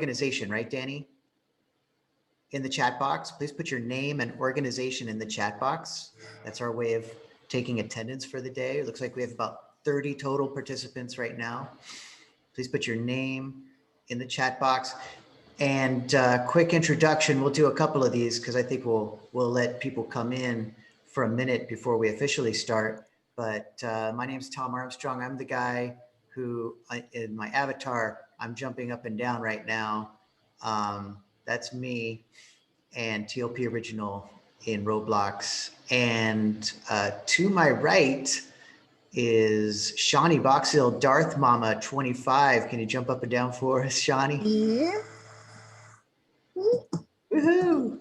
Organization, right, Danny? In the chat box, please put your name and organization in the chat box. That's our way of taking attendance for the day. It looks like we have about 30 total participants right now. Please put your name in the chat box. And quick introduction, we'll do a couple of these because I think we'll let people come in for a minute before we officially start. But my name is Tom Armstrong. I'm the guy who, in my avatar, I'm jumping up and down right now. That's me and TLP Original in Roblox. And to my right is Shawnee Boxill, Darth Mama 25. Can you jump up and down for us, Shawnee? Yeah. Woohoo!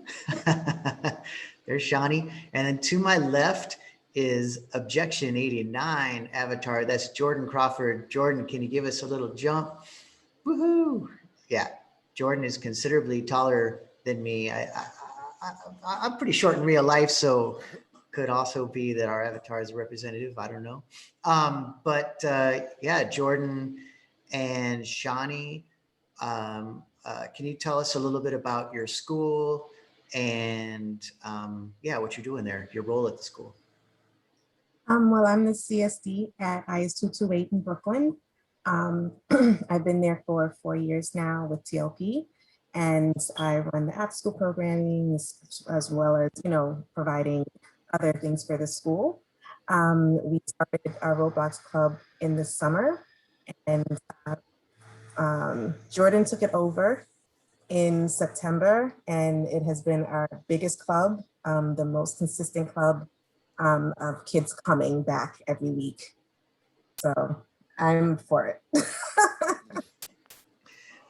There's Shawnee. And then to my left is Objection 89 avatar. That's Jordan Crawford. Jordan, can you give us a little jump? Woohoo! Yeah, Jordan is considerably taller than me. I'm pretty short in real life, so could also be that our avatar is a representative. I don't know. Yeah, Jordan and Shawnee, can you tell us a little bit about your school and yeah, what you're doing there, your role at the school? Well, I'm the CSD at IS 228 in Brooklyn. I've been there for 4 years now with TLP, and I run the after school programming as well as, providing other things for the school. We started our Roblox club in the summer, and Jordan took it over in September, and it has been our biggest club, the most consistent club of kids coming back every week. So I'm for it.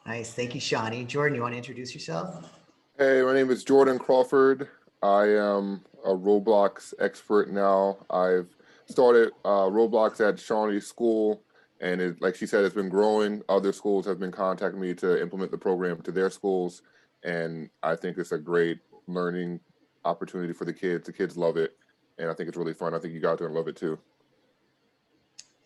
Nice, thank you, Shawnee. Jordan, you want to introduce yourself? Hey, my name is Jordan Crawford. I am a Roblox expert now. I've started Roblox at Shawnee's school, and it, like she said, it's been growing. Other schools have been contacting me to implement the program to their schools, and I think it's a great learning opportunity for the kids. The kids love it, and I think it's really fun. I think you guys are gonna love it too.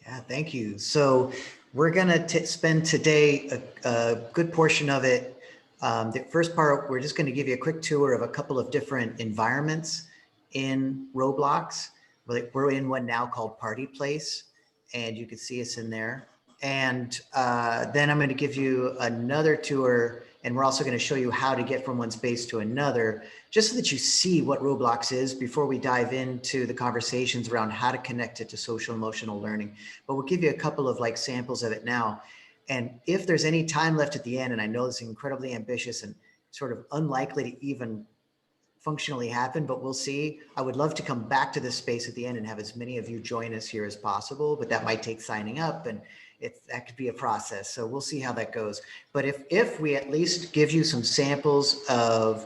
Yeah, thank you. So we're gonna spend today a good portion of it. The first part, we're just gonna give you a quick tour of a couple of different environments in Roblox. We're in one now called Party Place, and you can see us in there. And then I'm gonna give you another tour, and we're also gonna show you how to get from one space to another, just so that you see what Roblox is before we dive into the conversations around how to connect it to social emotional learning. But we'll give you a couple of samples of it now. And if there's any time left at the end, and I know this is incredibly ambitious and sort of unlikely to even functionally happen, but we'll see. I would love to come back to this space at the end and have as many of you join us here as possible, but that might take signing up, and that could be a process. So we'll see how that goes. But if we at least give you some samples of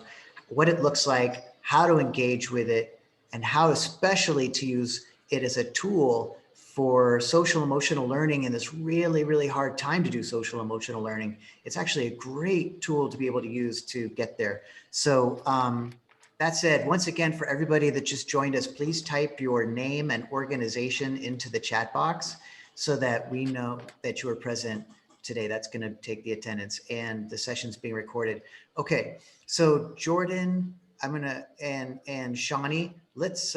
what it looks like, how to engage with it, and how especially to use it as a tool for social emotional learning in this really, really hard time to do social emotional learning, it's actually a great tool to be able to use to get there. So that said, once again, for everybody that just joined us, please type your name and organization into the chat box so that we know that you are present today. That's going to take the attendance, and the session's being recorded. Okay, so Jordan, I'm gonna and Shawnee, let's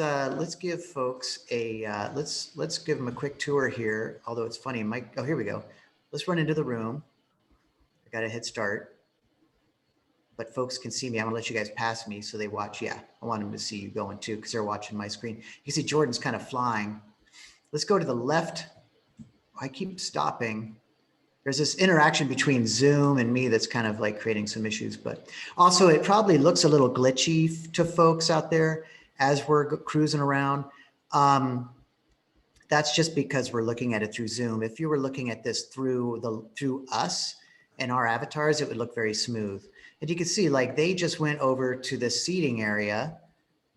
give folks a let's give them a quick tour here. Although it's funny, Mike. Oh, here we go. Let's run into the room. I got a head start, but folks can see me. I'm gonna let you guys pass me so they watch. Yeah, I want them to see you going too because they're watching my screen. You can see Jordan's kind of flying. Let's go to the left. I keep stopping. There's this interaction between Zoom and me that's kind of creating some issues, but also it probably looks a little glitchy to folks out there as we're cruising around. That's just because we're looking at it through Zoom. If you were looking at this through us and our avatars, it would look very smooth. And you can see they just went over to the seating area,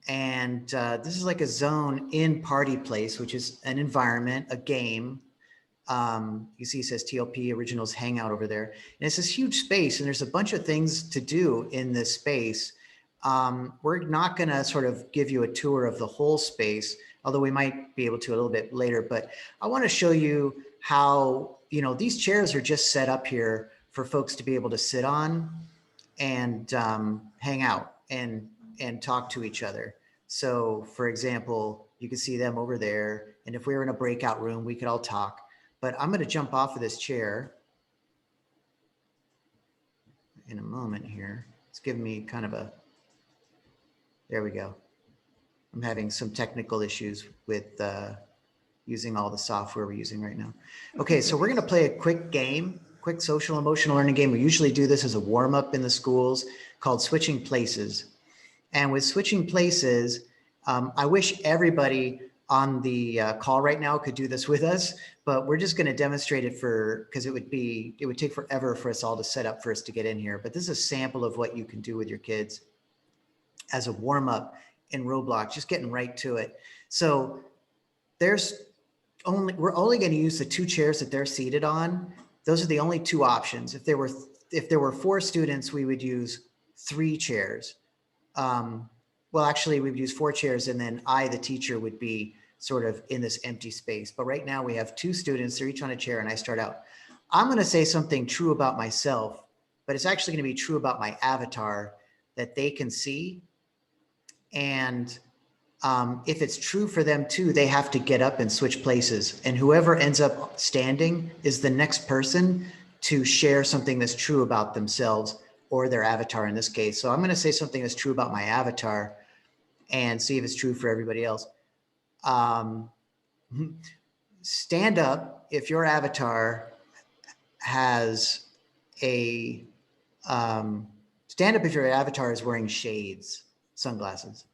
and this is like a zone in Party Place, which is an environment, a game. You see it says TLP Originals Hangout over there. And it's this huge space, and there's a bunch of things to do in this space. We're not gonna sort of give you a tour of the whole space, although we might be able to a little bit later, but I wanna show you how, these chairs are just set up here for folks to be able to sit on and hang out and talk to each other. So for example, you can see them over there. And if we were in a breakout room, we could all talk. But I'm going to jump off of this chair in a moment here. It's giving me kind of a, there we go. I'm having some technical issues with using all the software we're using right now. Okay, so we're going to play a quick game, quick social emotional learning game. We usually do this as a warm up in the schools called Switching Places. And with Switching Places, I wish everybody on the call right now could do this with us, but we're just going to demonstrate it because it would take forever for us all to set up for us to get in here. But this is a sample of what you can do with your kids as a warm up in Roblox, just getting right to it. So we're only going to use the 2 chairs that they're seated on. Those are the only 2 options. If there were 4 students, we would use 3 chairs. Well, actually, we would use 4 chairs, and then I, the teacher, would be sort of in this empty space. But right now we have 2 students, they're each on a chair, and I start out. I'm going to say something true about myself, but it's actually going to be true about my avatar that they can see. And if it's true for them too, they have to get up and switch places. And whoever ends up standing is the next person to share something that's true about themselves or their avatar in this case. So I'm going to say something that's true about my avatar and see if it's true for everybody else. Stand up if your avatar has a, stand up if your avatar is wearing shades, sunglasses.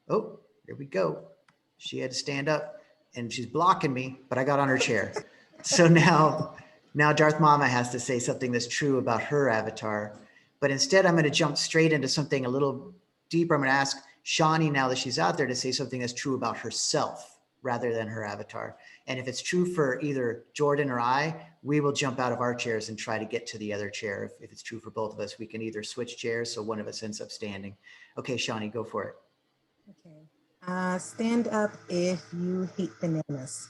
Oh, here we go. She had to stand up and she's blocking me, but I got on her chair. So now Darth Mama has to say something that's true about her avatar. But instead, I'm going to jump straight into something a little deeper. I'm going to ask Shawnee, now that she's out there, to say something that's true about herself rather than her avatar. And if it's true for either Jordan or I, we will jump out of our chairs and try to get to the other chair. If it's true for both of us, we can either switch chairs so one of us ends up standing. Okay, Shawnee, go for it. Okay. Stand up if you hate bananas.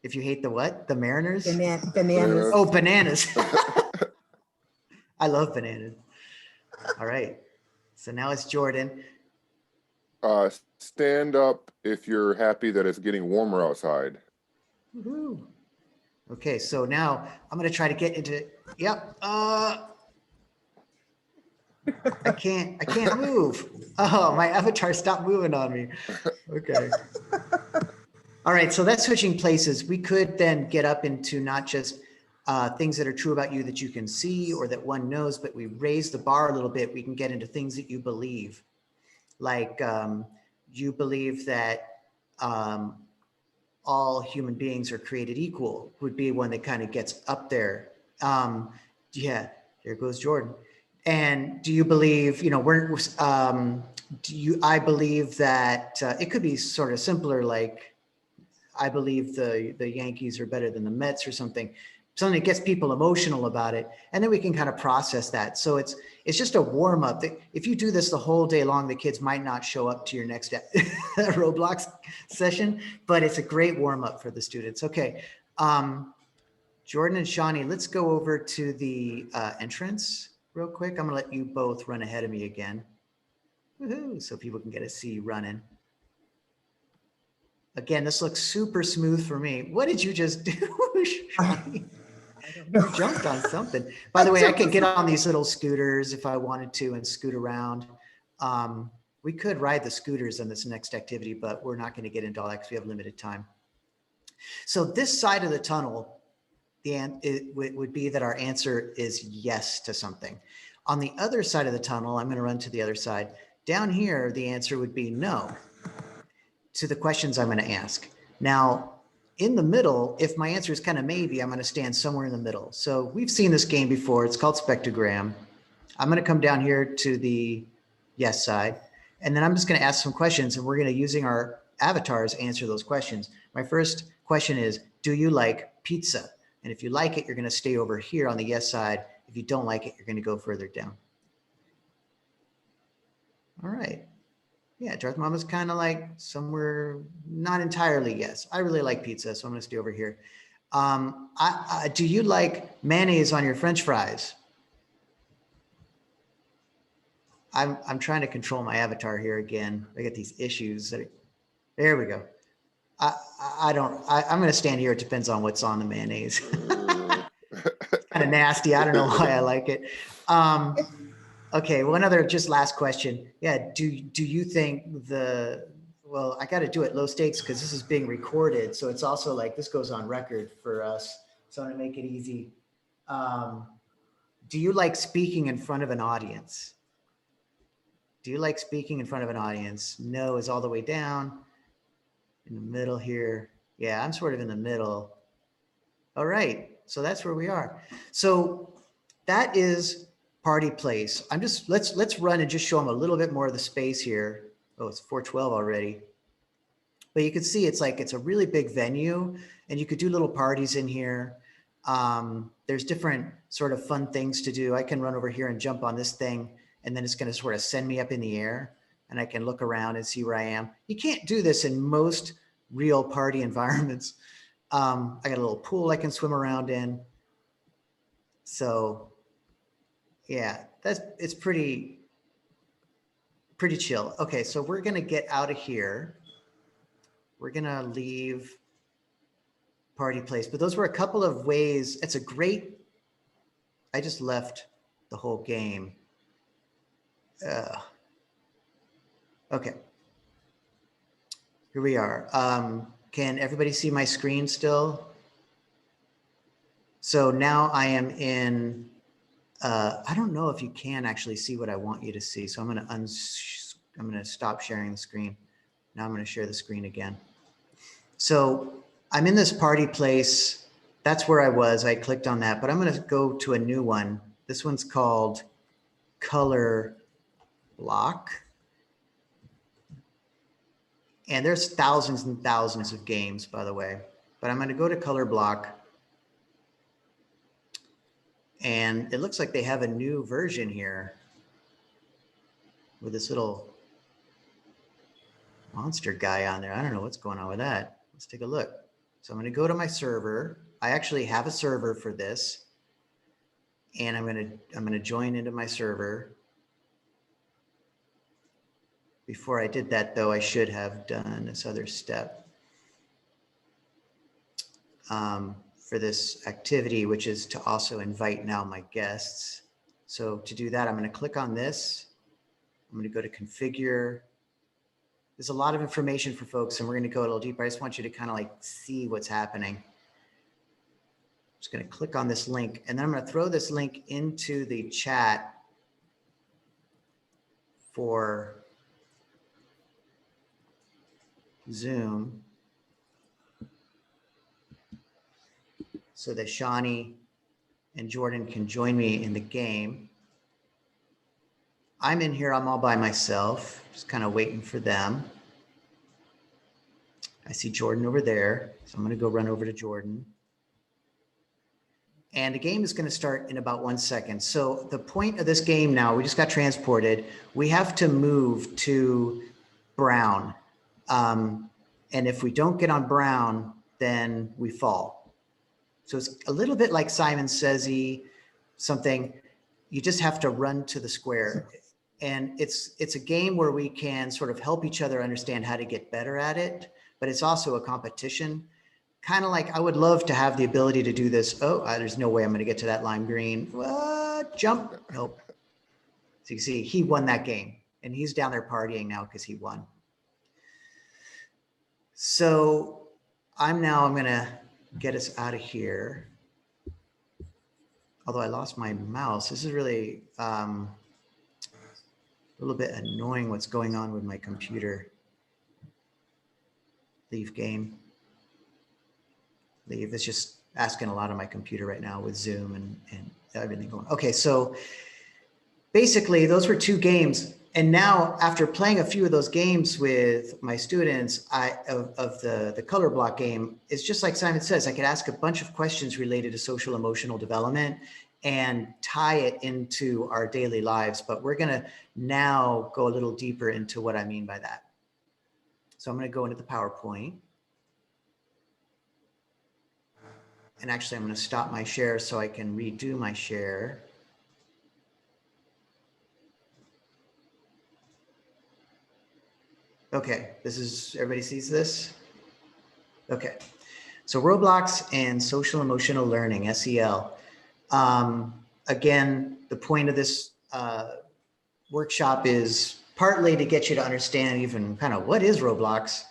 If you hate the what? The Mariners? Bananas. Oh, bananas. I love bananas. All right. So now it's Jordan. Stand up if you're happy that it's getting warmer outside. Woohoo. Okay, so now I'm going to try to get into, yep. I can't move. Oh, my avatar stopped moving on me. Okay. All right, so that's switching places. We could then get up into not just things that are true about you that you can see or that one knows, but we raise the bar a little bit. We can get into things that you believe. Like you believe that all human beings are created equal would be one that kind of gets up there. Yeah, here goes Jordan. And do you believe, I believe that it could be sort of simpler, like I believe the Yankees are better than the Mets or something that gets people emotional about it. And then we can kind of process that. So it's just a warm up. If you do this the whole day long, the kids might not show up to your next Roblox session, but it's a great warm up for the students. Okay. Jordan and Shawnee, let's go over to the entrance real quick. I'm gonna let you both run ahead of me again. Woohoo, so people can get to see you running. Again, this looks super smooth for me. What did you just do, Shawnee? You jumped on something. By the way, I could get on these little scooters if I wanted to and scoot around. We could ride the scooters on this next activity, but we're not going to get into all that because we have limited time. So this side of the tunnel, it would be that our answer is yes to something. On the other side of the tunnel, I'm going to run to the other side. Down here, the answer would be no to the questions I'm going to ask. Now, in the middle, if my answer is kind of maybe, I'm going to stand somewhere in the middle. So we've seen this game before. It's called Spectogram. I'm going to come down here to the yes side, and then I'm just going to ask some questions, and we're going to, using our avatars, answer those questions. My first question is, do you like pizza? And if you like it, you're going to stay over here on the yes side. If you don't like it, you're going to go further down. All right. Yeah, Darth Mama's kind of like somewhere, not entirely yes. I really like pizza, so I'm going to stay over here. Do you like mayonnaise on your French fries? I'm trying to control my avatar here again. I get these issues. There we go. I'm going to stand here. It depends on what's on the mayonnaise. Kind of nasty. I don't know why I like it. Okay, one other just last question. Yeah, do you think well, I got to do it low stakes because this is being recorded. So it's also like this goes on record for us. So I'm going to make it easy. Do you like speaking in front of an audience? Do you like speaking in front of an audience? No is all the way down. In the middle here. Yeah, I'm sort of in the middle. All right, so that's where we are. So that is Party Place. Let's run and just show them a little bit more of the space here. Oh, it's 4:12 already. But you can see it's a really big venue and you could do little parties in here. There's different sort of fun things to do. I can run over here and jump on this thing and then it's going to sort of send me up in the air and I can look around and see where I am. You can't do this in most real party environments. I got a little pool I can swim around in. So yeah, it's pretty chill. Okay, so we're gonna get out of here. We're gonna leave Party Place, but those were a couple of ways. It's a great, I just left the whole game. Okay, here we are. Can everybody see my screen still? So now I am in, I don't know if you can actually see what I want you to see. So I'm gonna stop sharing the screen. Now I'm gonna share the screen again. So I'm in this Party Place. That's where I was. I clicked on that, but I'm gonna go to a new one. This one's called Color Block. And there's thousands and thousands of games, by the way, but I'm going to go to Color Block. And it looks like they have a new version here with this little monster guy on there. I don't know what's going on with that. Let's take a look. So I'm going to go to my server. I actually have a server for this. And I'm going to join into my server. Before I did that, though, I should have done this other step for this activity, which is to also invite now my guests. So to do that, I'm going to click on this. I'm going to go to configure. There's a lot of information for folks, and we're going to go a little deeper. I just want you to kind of like see what's happening. I'm just going to click on this link, and then I'm going to throw this link into the chat for Zoom so that Shawnee and Jordan can join me in the game. I'm in here, I'm all by myself, just kind of waiting for them. I see Jordan over there, so I'm going to go run over to Jordan. And the game is going to start in about 1 second. So the point of this game now, we just got transported. We have to move to Brown. And if we don't get on Brown, then we fall. So it's a little bit like Simon Says-y, something, you just have to run to the square. And it's a game where we can sort of help each other understand how to get better at it, but it's also a competition. Kind of like I would love to have the ability to do this. Oh, there's no way I'm going to get to that lime green. What? Jump. Nope. So you can see he won that game and he's down there partying now because he won. So I'm going to get us out of here. Although I lost my mouse. This is really a little bit annoying what's going on with my computer. Leave game. Leave. It's just asking a lot of my computer right now with Zoom and everything going. Okay, so basically those were 2 games. And now after playing a few of those games with my students of the color block game, it's just like Simon says, I could ask a bunch of questions related to social emotional development and tie it into our daily lives. But we're going to now go a little deeper into what I mean by that. So I'm going to go into the PowerPoint. And actually, I'm going to stop my share so I can redo my share. Okay, everybody sees this? Okay, so Roblox and social emotional learning, SEL. Again, the point of this workshop is partly to get you to understand even kind of what is Roblox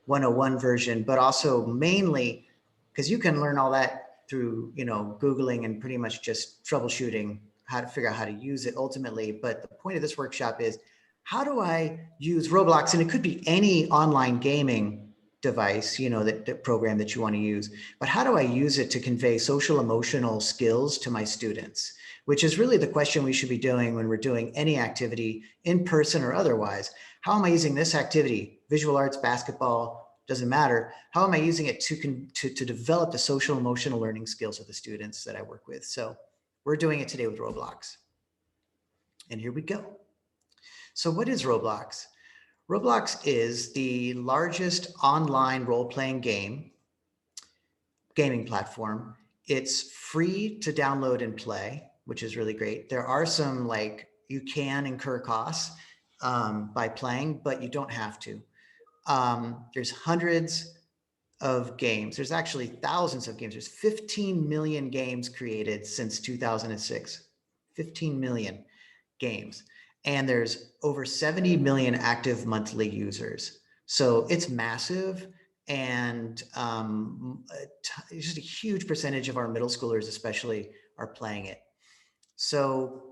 101 version, but also mainly because you can learn all that through, Googling and pretty much just troubleshooting how to figure out how to use it ultimately. But the point of this workshop is, how do I use Roblox? And it could be any online gaming device, that program that you want to use, but how do I use it to convey social emotional skills to my students? Which is really the question we should be doing when we're doing any activity in person or otherwise. How am I using this activity, visual arts, basketball, doesn't matter. How am I using it to develop the social emotional learning skills of the students that I work with? So we're doing it today with Roblox. And here we go. So what is Roblox? Roblox is the largest online role-playing gaming platform. It's free to download and play, which is really great. There are some you can incur costs by playing, but you don't have to. There's hundreds of games. There's actually thousands of games. There's 15 million games created since 2006. 15 million games. And there's over 70 million active monthly users. So it's massive. And just a huge percentage of our middle schoolers especially are playing it. So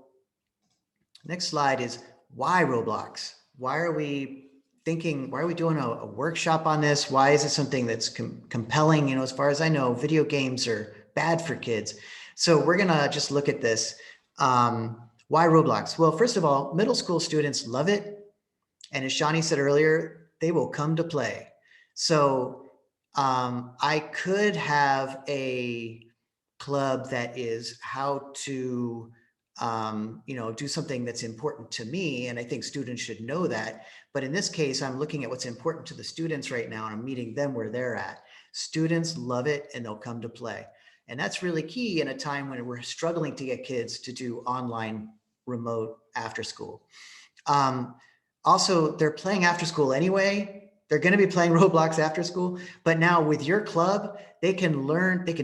next slide is why Roblox? Why are we doing a workshop on this? Why is it something that's compelling? As far as I know, video games are bad for kids. So we're gonna just look at this. Why Roblox? Well, first of all, middle school students love it. And as Shani said earlier, they will come to play. So I could have a club that is how to do something that's important to me. And I think students should know that. But in this case, I'm looking at what's important to the students right now, and I'm meeting them where they're at. Students love it and they'll come to play. And that's really key in a time when we're struggling to get kids to do online remote after school. Also, they're playing after school anyway. They're going to be playing Roblox after school, but now with your club, they can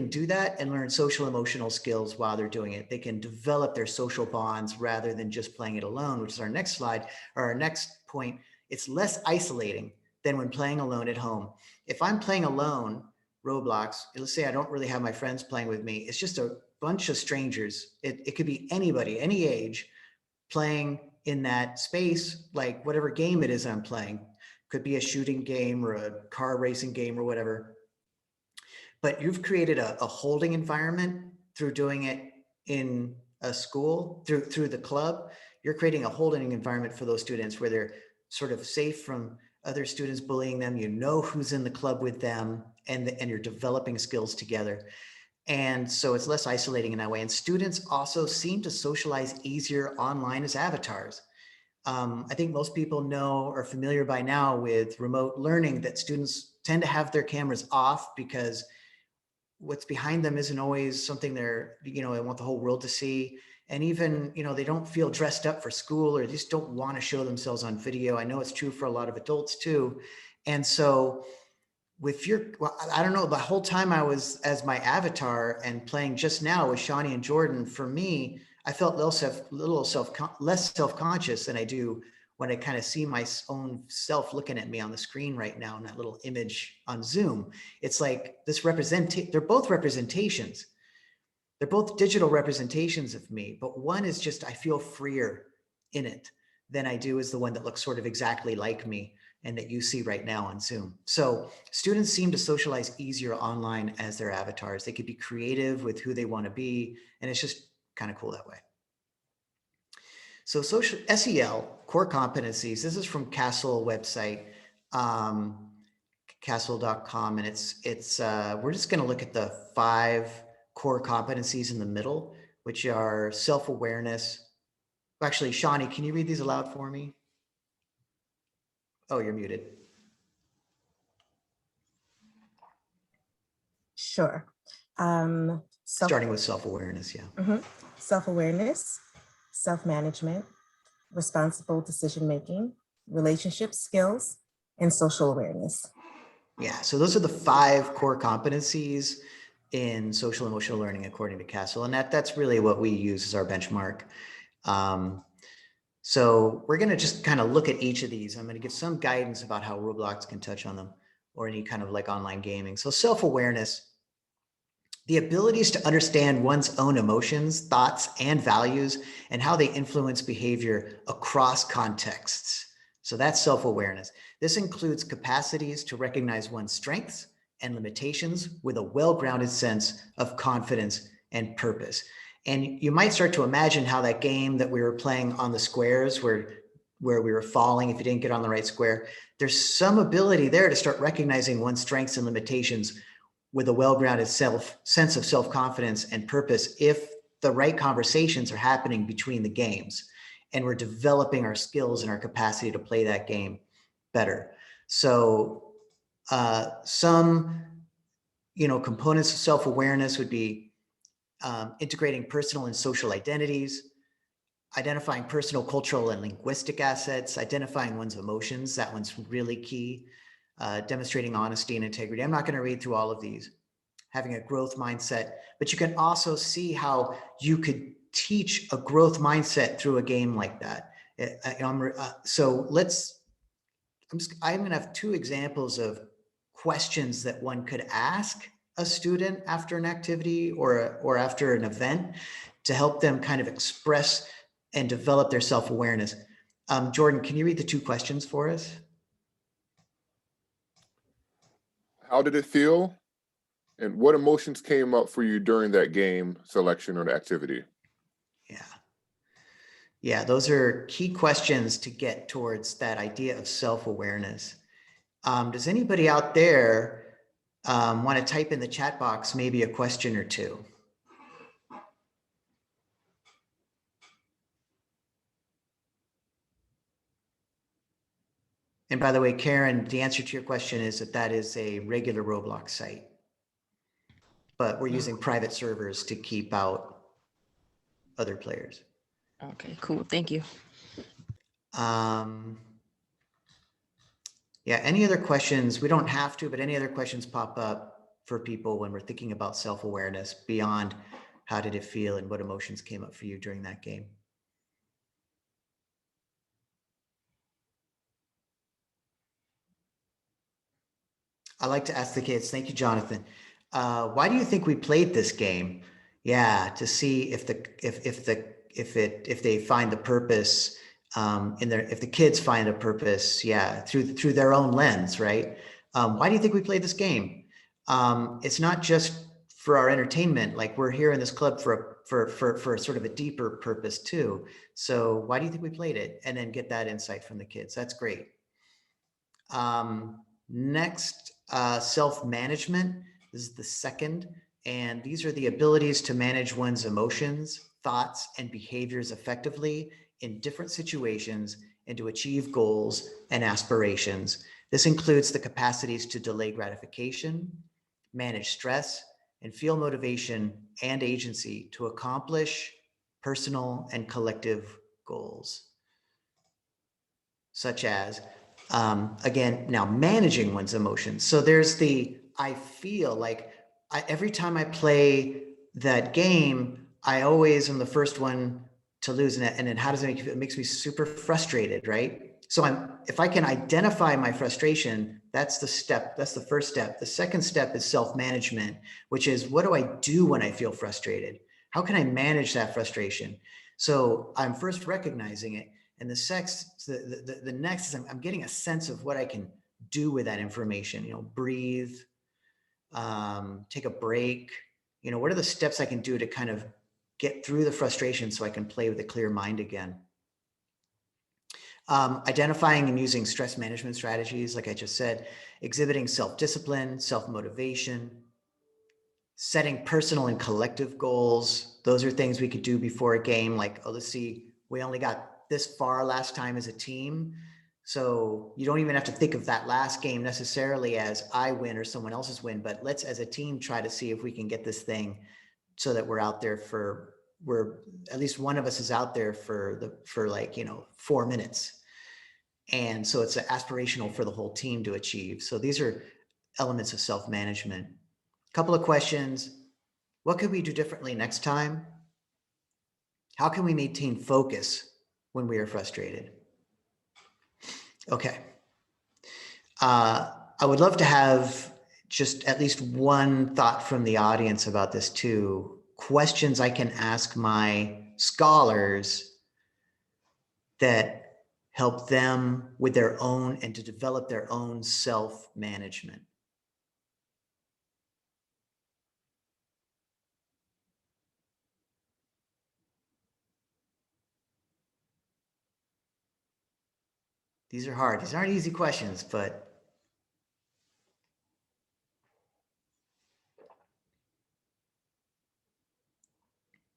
do that and learn social emotional skills while they're doing it. They can develop their social bonds rather than just playing it alone, which is our next slide or our next point. It's less isolating than when playing alone at home. If I'm playing alone, Roblox, let's say I don't really have my friends playing with me. It's just a bunch of strangers. It could be anybody, any age, playing in that space, like whatever game it is I'm playing. Could be a shooting game or a car racing game or whatever. But you've created a holding environment through doing it in a school, through the club. You're creating a holding environment for those students where they're sort of safe from other students bullying them. You know who's in the club with them, and you're developing skills together. And so it's less isolating in that way. And students also seem to socialize easier online as avatars. I think most people know or familiar by now with remote learning that students tend to have their cameras off because what's behind them isn't always something they want the whole world to see. And even, they don't feel dressed up for school or just don't want to show themselves on video. I know it's true for a lot of adults too. And so I don't know, the whole time I was as my avatar and playing just now with Shawnee and Jordan, for me, I felt less self-conscious than I do when I kind of see my own self looking at me on the screen right now in that little image on Zoom. It's like they're both representations. They're both digital representations of me, but one is just, I feel freer in it than I do as the one that looks sort of exactly like me and that you see right now on Zoom. So students seem to socialize easier online as their avatars. They could be creative with who they want to be, and it's just kind of cool that way. So social SEL, core competencies, this is from Castle website, castle.com, and we're just going to look at the 5 core competencies in the middle, which are self-awareness. Actually, Shawnee, can you read these aloud for me? Oh, you're muted. Sure. Starting with self-awareness, yeah. Self-awareness, self-management, responsible decision-making, relationship skills, and social awareness. Yeah, so those are the 5 core competencies in social emotional learning according to Castle, and that's really what we use as our benchmark. So we're going to just kind of look at each of these. I'm going to give some guidance about how Roblox can touch on them, or any kind of like online gaming. So self-awareness, the abilities to understand one's own emotions, thoughts, and values, and how they influence behavior across contexts. So that's self-awareness. This includes capacities to recognize one's strengths and limitations with a well-grounded sense of confidence and purpose. And you might start to imagine how that game that we were playing on the squares where we were falling if you didn't get on the right square, there's some ability there to start recognizing one's strengths and limitations with a well-grounded sense of self-confidence and purpose if the right conversations are happening between the games and we're developing our skills and our capacity to play that game better. So some components of self-awareness would be integrating personal and social identities, identifying personal, cultural, and linguistic assets, identifying one's emotions. That one's really key. Demonstrating honesty and integrity. I'm not going to read through all of these. Having a growth mindset, but you can also see how you could teach a growth mindset through a game like that. So I'm going to have 2 examples of questions that one could ask a student after an activity or after an event to help them kind of express and develop their self-awareness. Jordan, can you read the 2 questions for us? How did it feel? And what emotions came up for you during that game selection or the activity? Yeah, those are key questions to get towards that idea of self-awareness. Does anybody out there want to type in the chat box maybe a question or 2? And by the way, Karen, the answer to your question is that is a regular Roblox site, but we're using private servers to keep out other players. Okay, cool. Thank you. Yeah, any other questions? We don't have to, but any other questions pop up for people when we're thinking about self-awareness beyond how did it feel and what emotions came up for you during that game? I like to ask the kids, thank you, Jonathan. Why do you think we played this game? Yeah, to see if they find the purpose if the kids find a purpose, yeah, through their own lens, right? Why do you think we played this game? It's not just for our entertainment. Like, we're here in this club for sort of a deeper purpose too. So why do you think we played it? And then get that insight from the kids. That's great. Next, self-management. This is the second. And these are the abilities to manage one's emotions, thoughts, and behaviors effectively in different situations and to achieve goals and aspirations. This includes the capacities to delay gratification, manage stress, and feel motivation and agency to accomplish personal and collective goals, such as, again, now managing one's emotions. So there's I feel like every time I play that game, I always am the first one to lose in it. And then how does it make you feel? It makes me super frustrated, right? So if I can identify my frustration, that's the step. That's the first step. The second step is self-management, which is, what do I do when I feel frustrated? How can I manage that frustration? So I'm first recognizing it. And the next is I'm getting a sense of what I can do with that information, breathe, take a break, what are the steps I can do to kind of get through the frustration so I can play with a clear mind again. Identifying and using stress management strategies, like I just said, exhibiting self-discipline, self-motivation, setting personal and collective goals. Those are things we could do before a game, like, oh, let's see, we only got this far last time as a team. So you don't even have to think of that last game necessarily as I win or someone else's win, but let's as a team try to see if we can get this thing so that we're out there we're at least one of us is out there for like, 4 minutes. And so it's aspirational for the whole team to achieve. So these are elements of self-management. A couple of questions. What could we do differently next time? How can we maintain focus when we are frustrated? Okay. I would love to have just at least one thought from the audience about this too. Questions I can ask my scholars that help them with their own and to develop their own self-management. These are hard. These aren't easy questions, but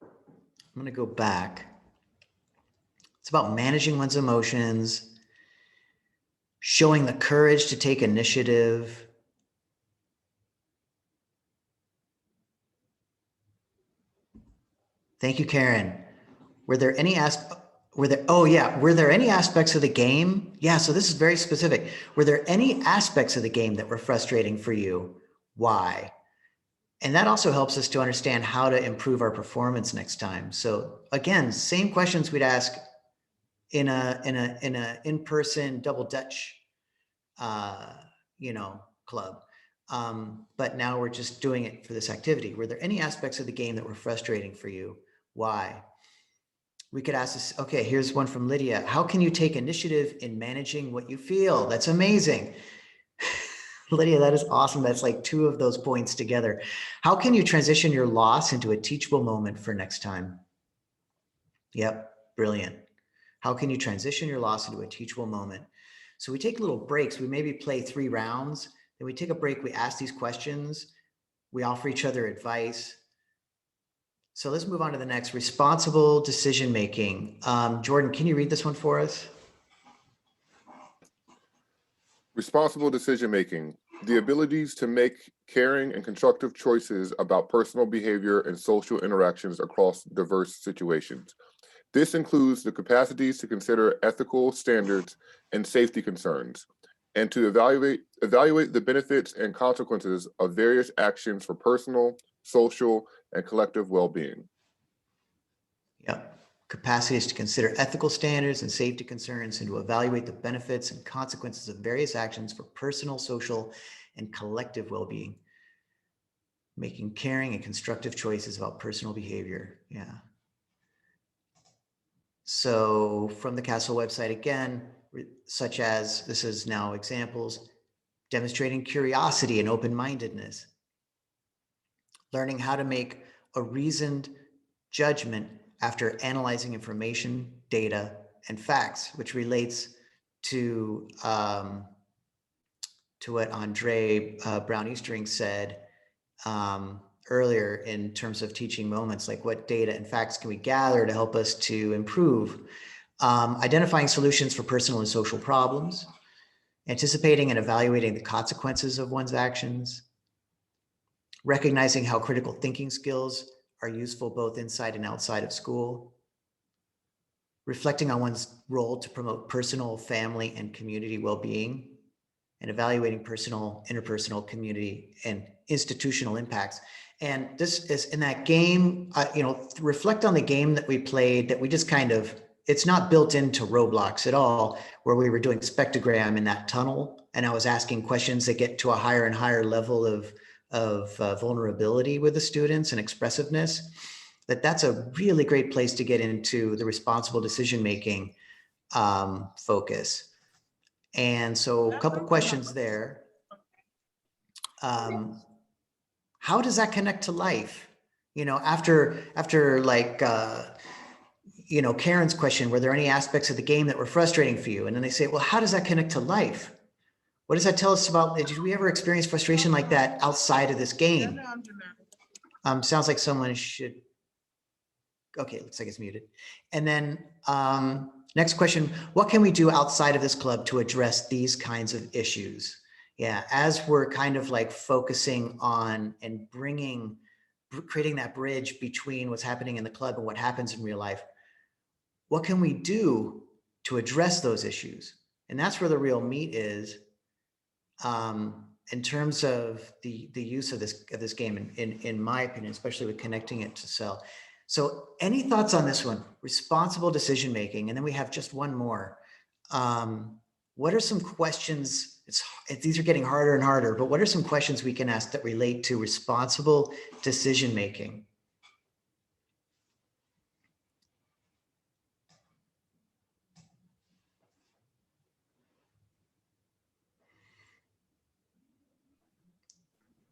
I'm going to go back. It's about managing one's emotions, showing the courage to take initiative. Thank you, Karen. Were there any aspects of the game? Yeah, so this is very specific. Were there any aspects of the game that were frustrating for you? Why? And that also helps us to understand how to improve our performance next time. So again, same questions we'd ask in a in-person double Dutch, club. But now we're just doing it for this activity. Were there any aspects of the game that were frustrating for you? Why? We could ask this. Okay, here's one from Lydia. How can you take initiative in managing what you feel? That's amazing. Lydia, that is awesome. That's like two of those points together. How can you transition your loss into a teachable moment for next time? Yep, brilliant. How can you transition your loss into a teachable moment? So we take little breaks. We maybe play 3 rounds, then we take a break. We ask these questions. We offer each other advice. So let's move on to the next, responsible decision-making. Jordan, can you read this one for us? Responsible decision-making, the abilities to make caring and constructive choices about personal behavior and social interactions across diverse situations. This includes the capacities to consider ethical standards and safety concerns, and to evaluate the benefits and consequences of various actions for personal, social, and collective well-being. Yep. Capacities to consider ethical standards and safety concerns and to evaluate the benefits and consequences of various actions for personal, social, and collective well-being. Making caring and constructive choices about personal behavior. Yeah. So from the Castle website again, such as, this is now examples, demonstrating curiosity and open-mindedness, learning how to make a reasoned judgment after analyzing information, data, and facts, which relates to what Andre Brown Eastering said earlier in terms of teaching moments, like what data and facts can we gather to help us to improve, identifying solutions for personal and social problems, anticipating and evaluating the consequences of one's actions, recognizing how critical thinking skills are useful both inside and outside of school, reflecting on one's role to promote personal, family, and community well-being, and evaluating personal, interpersonal, community, and institutional impacts. And this is in that game, reflect on the game that we played that we just kind of, it's not built into Roblox at all, where we were doing Spectogram in that tunnel. And I was asking questions that get to a higher and higher level of vulnerability with the students and expressiveness. That's a really great place to get into the responsible decision-making focus. And so a couple questions there. How does that connect to life? After like, Karen's question, were there any aspects of the game that were frustrating for you? And then they say, well, how does that connect to life? What does that tell us about, did we ever experience frustration like that outside of this game? Sounds like someone should, okay, looks like it's muted. And then Next question, what can we do outside of this club to address these kinds of issues? Yeah, as we're kind of like focusing on and creating that bridge between what's happening in the club and what happens in real life, what can we do to address those issues? And that's where the real meat is, in terms of the use of this game, in my opinion, especially with connecting it to Cell. So any thoughts on this one? Responsible decision making, and then we have just one more. What are some questions? These are getting harder and harder, but what are some questions we can ask that relate to responsible decision making?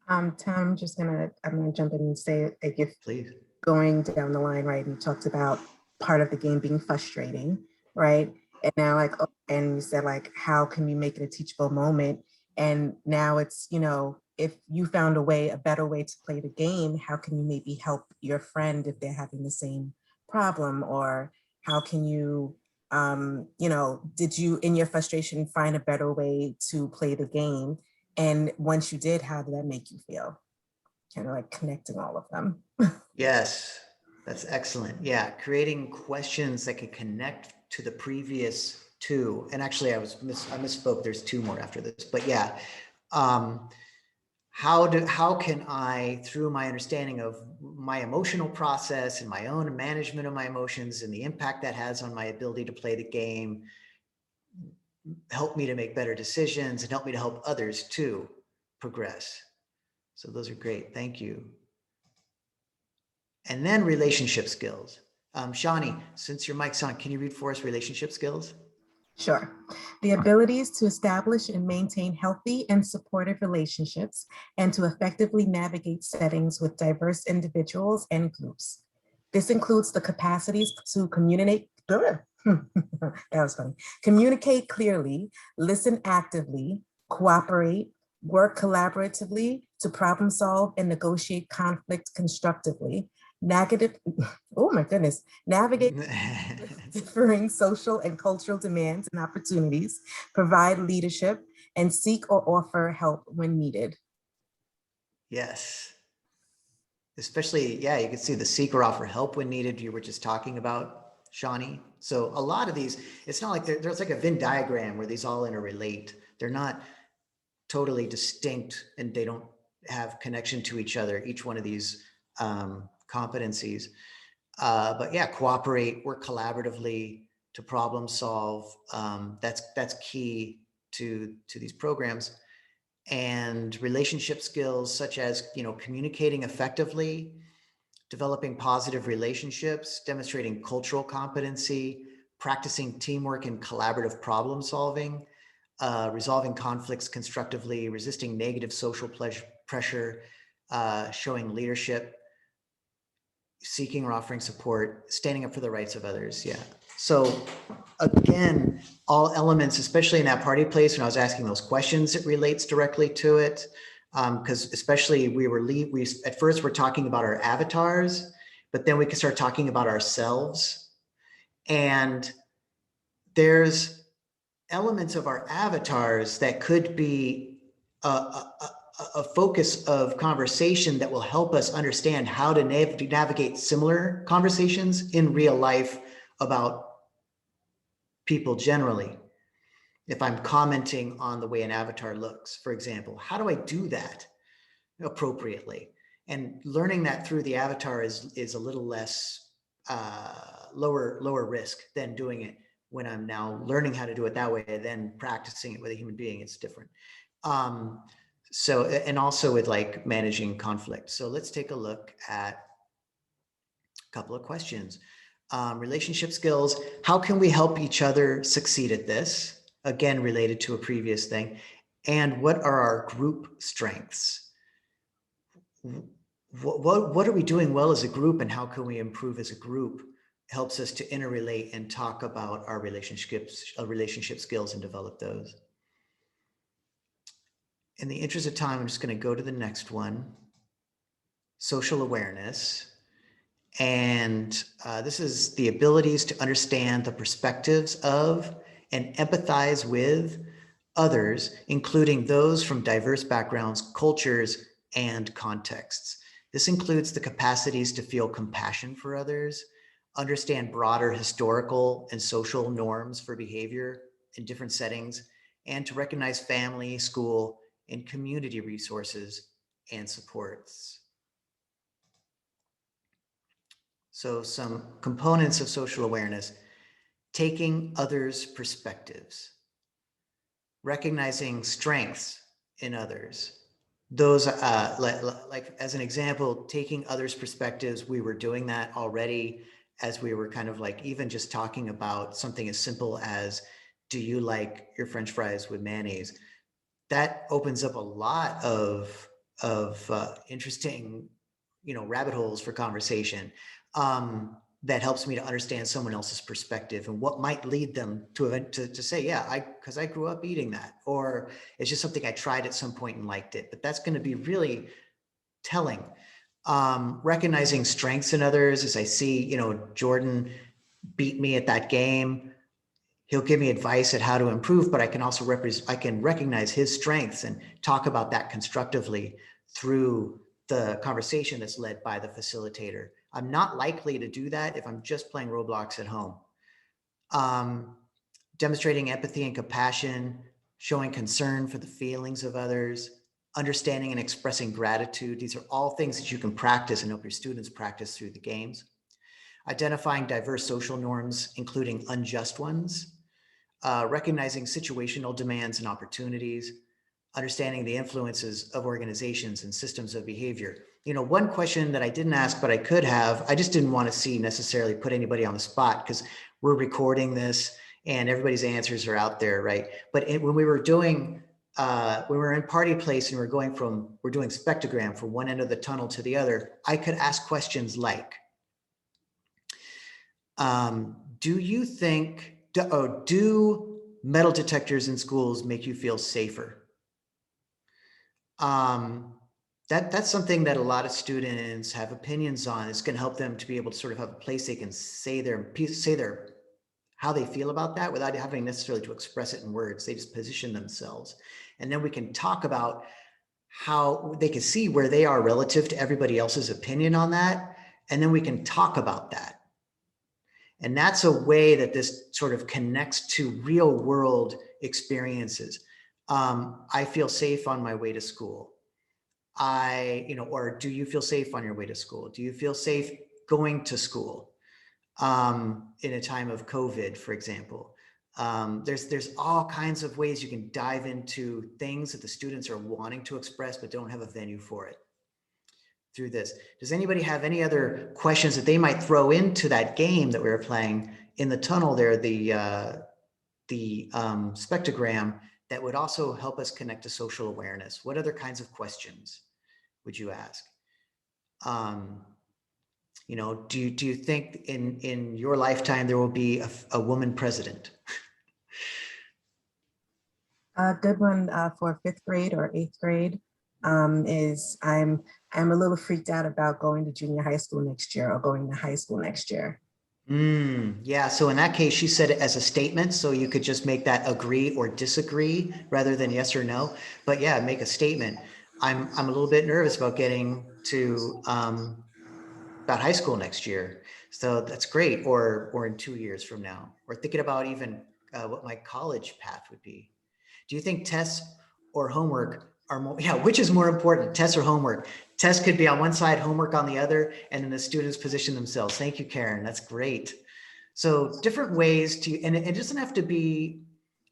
Tom, I'm gonna jump in and say, like, if Please. going down the line, right, and you talked about part of the game being frustrating, right? And now, like, oh, and you said, like, how can we make it a teachable moment? And now it's, you know, if you found a better way to play the game, how can you maybe help your friend if they're having the same problem? Or how can you, you know, did you, in your frustration, find a better way to play the game? And once you did, how did that make you feel? Kind of like connecting all of them. Yes, that's excellent. Yeah, creating questions that can connect to the previous two. And actually, I misspoke. There's two more after this. But yeah, how can I, through my understanding of my emotional process and my own management of my emotions and the impact that has on my ability to play the game, help me to make better decisions and help me to help others too progress. So those are great. Thank you. And then relationship skills. Shawnee, since your mic's on, can you read for us relationship skills? Sure. The abilities to establish and maintain healthy and supportive relationships and to effectively navigate settings with diverse individuals and groups. This includes the capacities to communicate, that was funny, communicate clearly, listen actively, cooperate, work collaboratively to problem solve and negotiate conflict constructively, oh my goodness, navigate differing social and cultural demands and opportunities, provide leadership, and seek or offer help when needed. Yes. Especially, yeah, you can see the seek or offer help when needed. You were just talking about, Shawnee. So a lot of these, it's not like there's like a Venn diagram where these all interrelate. They're not totally distinct and they don't have connection to each other, each one of these competencies. But yeah, cooperate, work collaboratively to problem solve. That's key to these programs. And relationship skills such as, you know, communicating effectively, developing positive relationships, demonstrating cultural competency, practicing teamwork and collaborative problem solving, resolving conflicts constructively, resisting negative social pressure, showing leadership, seeking or offering support, standing up for the rights of others. Yeah. So again, all elements, especially in that party place, when I was asking those questions, it relates directly to it. Because especially we at first we're talking about our avatars, but then we can start talking about ourselves. And there's elements of our avatars that could be a focus of conversation that will help us understand how to navigate similar conversations in real life about people generally. If I'm commenting on the way an avatar looks, for example, how do I do that appropriately? And learning that through the avatar is a little less lower risk than doing it when I'm now learning how to do it that way, then practicing it with a human being. It's different. So, and also with like managing conflict. So let's take a look at a couple of questions. Relationship skills. How can we help each other succeed at this? Again, related to a previous thing. And what are our group strengths? What are we doing well as a group and how can we improve as a group? Helps us to interrelate and talk about our relationship skills and develop those. In the interest of time, I'm just going to go to the next one. Social awareness. And this is the abilities to understand the perspectives of and empathize with others, including those from diverse backgrounds, cultures, and contexts. This includes the capacities to feel compassion for others, understand broader historical and social norms for behavior in different settings, and to recognize family, school, and community resources and supports. So some components of social awareness: taking others' perspectives, recognizing strengths in others. Those, like as an example, taking others' perspectives, we were doing that already as we were kind of like even just talking about something as simple as, do you like your French fries with mayonnaise? That opens up a lot of interesting, rabbit holes for conversation. That helps me to understand someone else's perspective and what might lead them to say, yeah, because I grew up eating that, or it's just something I tried at some point and liked it. But that's going to be really telling. Recognizing strengths in others, as I see, Jordan beat me at that game. He'll give me advice at how to improve, but I can also recognize his strengths and talk about that constructively through the conversation that's led by the facilitator. I'm not likely to do that if I'm just playing Roblox at home. Demonstrating empathy and compassion, showing concern for the feelings of others, understanding and expressing gratitude. These are all things that you can practice and help your students practice through the games. Identifying diverse social norms, including unjust ones. Recognizing situational demands and opportunities, understanding the influences of organizations and systems of behavior. One question that I didn't ask, but I could have, I just didn't want to necessarily put anybody on the spot because we're recording this and everybody's answers are out there, right? But when we were doing, when we were in Party Place and we're doing Spectogram from one end of the tunnel to the other, I could ask questions like, do you think, do metal detectors in schools make you feel safer? That's something that a lot of students have opinions on. It's going to help them to be able to sort of have a place they can say how they feel about that without having necessarily to express it in words. They just position themselves. And then we can talk about how they can see where they are relative to everybody else's opinion on that. And then we can talk about that. And that's a way that this sort of connects to real world experiences. I feel safe on my way to school. Or do you feel safe on your way to school? Do you feel safe going to school in a time of COVID, for example? There's all kinds of ways you can dive into things that the students are wanting to express, but don't have a venue for it through this. Does anybody have any other questions that they might throw into that game that we were playing in the tunnel there, the spectrogram, that would also help us connect to social awareness? What other kinds of questions would you ask? Do you think in your lifetime there will be a woman president? A good one for 5th grade or 8th grade is I'm a little freaked out about going to junior high school next year or going to high school next year. Yeah, so in that case, she said it as a statement, so you could just make that agree or disagree rather than yes or no. But yeah, make a statement. I'm a little bit nervous about getting to about high school next year. So that's great. Or in 2 years from now, or thinking about even what my college path would be. Do you think tests or homework are more, which is more important, tests or homework? Tests could be on one side, homework on the other, and then the students position themselves. Thank you, Karen. That's great. So different ways to, and it doesn't have to be,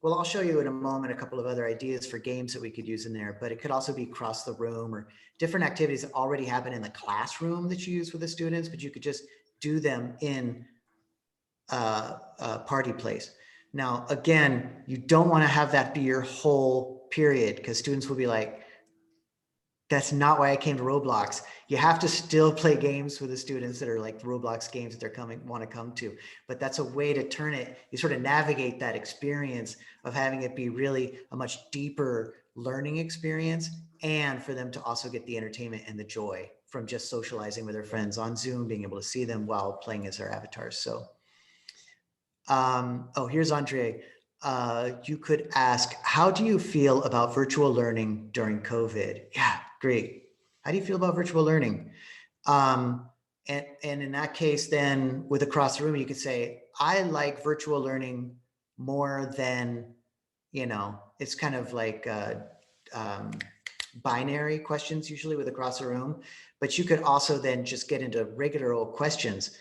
well, I'll show you in a moment a couple of other ideas for games that we could use in there, but it could also be across the room or different activities that already happen in the classroom that you use with the students, but you could just do them in Party Place. Now, again, you don't want to have that be your whole period because students will be like, that's not why I came to Roblox. You have to still play games with the students that are like Roblox games that they're want to come to. But that's a way to turn it. You sort of navigate that experience of having it be really a much deeper learning experience, and for them to also get the entertainment and the joy from from just socializing with their friends on Zoom, being able to see them while playing as their avatars. So, oh, here's Andre. You could ask, how do you feel about virtual learning during COVID? Yeah, great. How do you feel about virtual learning? And in that case, then with across the room, you could say, I like virtual learning more than, it's kind of like binary questions usually with across the room, but you could also then just get into regular old questions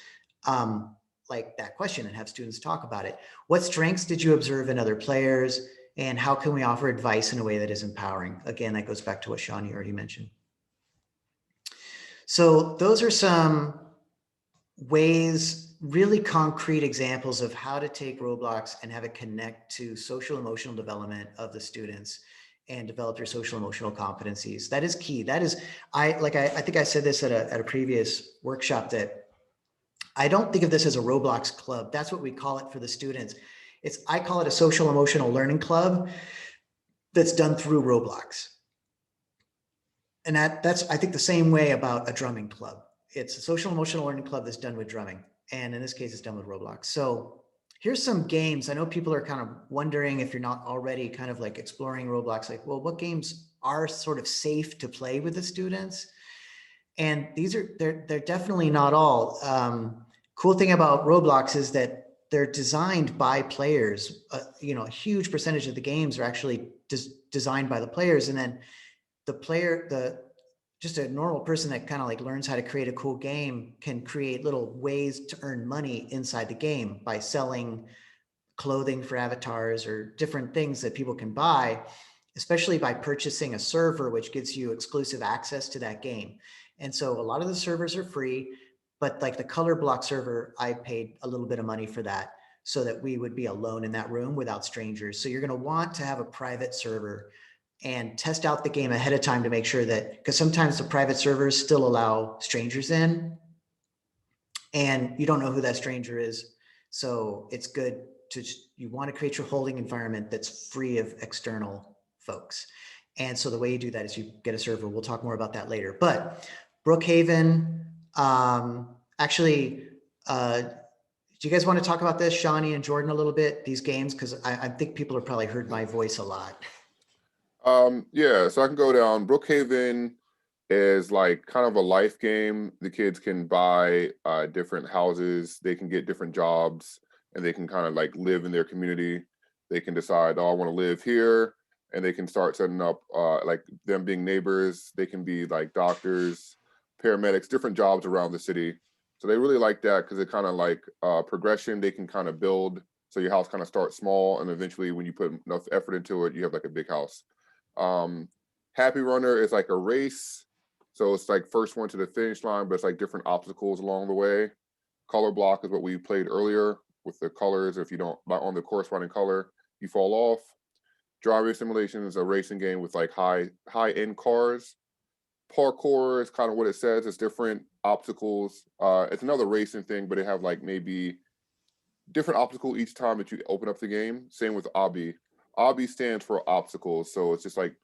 like that question and have students talk about it. What strengths did you observe in other players? And how can we offer advice in a way that is empowering? Again, that goes back to what Shawnee already mentioned. So those are some ways, really concrete examples of how to take Roblox and have it connect to social emotional development of the students and develop their social emotional competencies. That is key. That is, I think I said this at a previous workshop, that I don't think of this as a Roblox club. That's what we call it for the students. I call it a social emotional learning club that's done through Roblox. And that's, I think, the same way about a drumming club. It's a social emotional learning club that's done with drumming. And in this case, it's done with Roblox. So here's some games. I know people are kind of wondering, if you're not already kind of like exploring Roblox, like, well, what games are sort of safe to play with the students? And they're definitely not all. Cool thing about Roblox is that they're designed by players. A huge percentage of the games are actually designed by the players. And then just a normal person that kind of like learns how to create a cool game can create little ways to earn money inside the game by selling clothing for avatars or different things that people can buy, especially by purchasing a server, which gives you exclusive access to that game. And so a lot of the servers are free, but like the color block server, I paid a little bit of money for that so that we would be alone in that room without strangers. So you're going to want to have a private server and test out the game ahead of time to make sure that, because sometimes the private servers still allow strangers in and you don't know who that stranger is. So it's good you want to create your holding environment that's free of external folks. And so the way you do that is you get a server. We'll talk more about that later. But Brookhaven, actually, do you guys want to talk about this, Shawnee and Jordan, a little bit, these games? Because I think people have probably heard my voice a lot. Yeah, so I can go down. Brookhaven is like kind of a life game. The kids can buy different houses, they can get different jobs, and they can kind of like live in their community. They can decide, oh, I want to live here, and they can start setting up like them being neighbors. They can be like doctors, paramedics, different jobs around the city. So they really like that because it kind of like progression. They can kind of build. So your house kind of starts small, and eventually when you put enough effort into it, you have like a big house. Happy Runner is like a race. So it's like first one to the finish line, but it's like different obstacles along the way. Color Block is what we played earlier with the colors. If you don't, on the corresponding color, you fall off. Driving Simulation is a racing game with like high-end cars. Parkour is kind of what it says. It's different obstacles. It's another racing thing, but it have like maybe different obstacle each time that you open up the game. Same with Obby. Obby stands for obstacles. So it's just like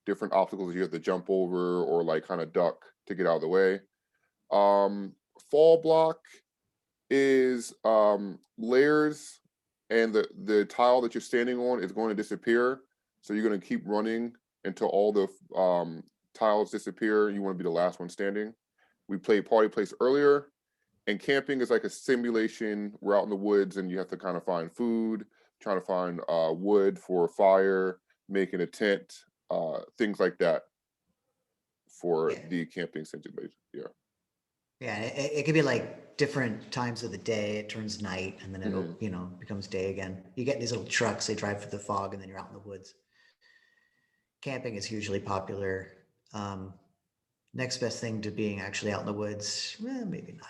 different obstacles you have to jump over or like kind of duck to get out of the way. Fall Block is layers, and the tile that you're standing on is going to disappear. So you're going to keep running until all the tiles disappear. You want to be the last one standing. We played Party Place earlier, and camping is like a simulation. We're out in the woods and you have to kind of find food, trying to find wood for a fire, making a tent, things like that for the camping simulation. Yeah. Yeah, it could be like different times of the day. It turns night and then it'll, becomes day again. You get these little trucks, they drive through the fog and then you're out in the woods. Camping is hugely popular. Next best thing to being actually out in the woods, maybe not.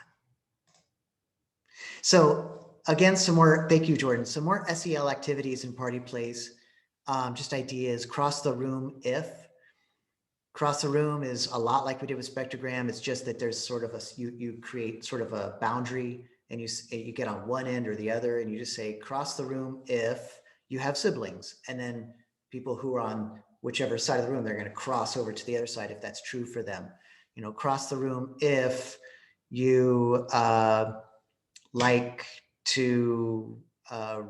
So again, thank you, Jordan. Some more SEL activities in Party Place. Just ideas, cross the room if. Cross the room is a lot like we did with Spectogram. It's just that there's sort of you create sort of a boundary and you get on one end or the other and you just say cross the room if you have siblings. And then people who are on whichever side of the room, they're going to cross over to the other side if that's true for them. cross the room if you like to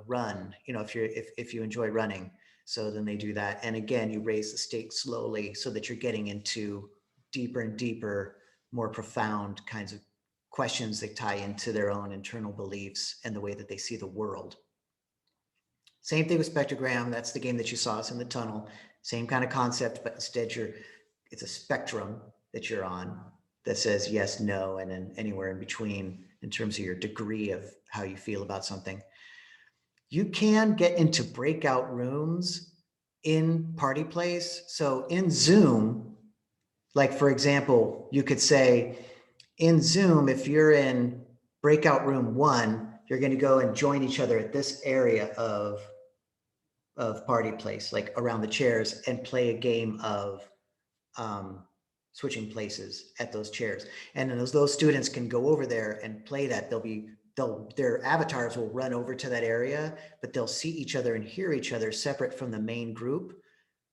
run, if you enjoy running. So then they do that. And again, you raise the stakes slowly so that you're getting into deeper and deeper, more profound kinds of questions that tie into their own internal beliefs and the way that they see the world. Same thing with Spectogram. That's the game that you saw us in the tunnel. Same kind of concept, but instead it's a spectrum that you're on that says yes, no, and then anywhere in between in terms of your degree of how you feel about something. You can get into breakout rooms in Party Place. So in Zoom, like for example, you could say in Zoom, if you're in breakout room 1, you're going to go and join each other at this area of Party Place, like around the chairs, and play a game of switching places at those chairs. And then those students can go over there and play that. Their avatars will run over to that area, but they'll see each other and hear each other separate from the main group,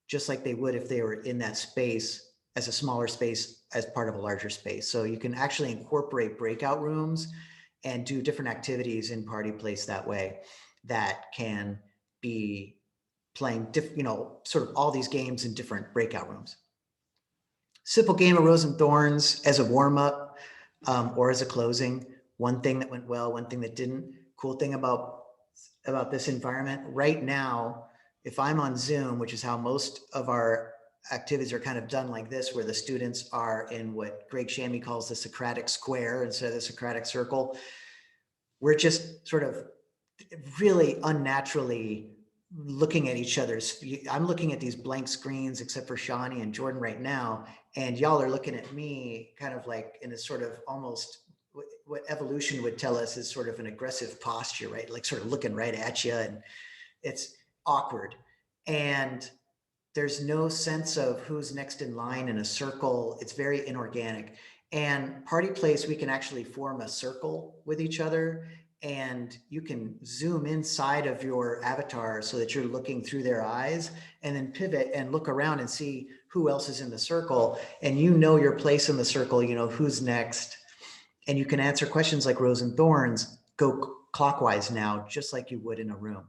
just like they would if they were in that space as a smaller space as part of a larger space. So you can actually incorporate breakout rooms and do different activities in Party Place that way that can be playing sort of all these games in different breakout rooms. Simple game of Rose and Thorns as a warm-up or as a closing. One thing that went well, one thing that didn't. Cool thing about this environment right now, if I'm on Zoom, which is how most of our activities are kind of done like this, where the students are in what Greg Shammy calls the Socratic square instead of the Socratic circle, we're just sort of really unnaturally looking at each other's. I'm looking at these blank screens except for Shawnee and Jordan right now, and y'all are looking at me kind of like in a sort of almost what evolution would tell us is sort of an aggressive posture, right? Like sort of looking right at you, and it's awkward. And there's no sense of who's next in line in a circle. It's very inorganic. And Party Place, we can actually form a circle with each other, and you can zoom inside of your avatar so that you're looking through their eyes, and then pivot and look around and see who else is in the circle. And your place in the circle, who's next. And you can answer questions like Rose and Thorns, go clockwise now, just like you would in a room.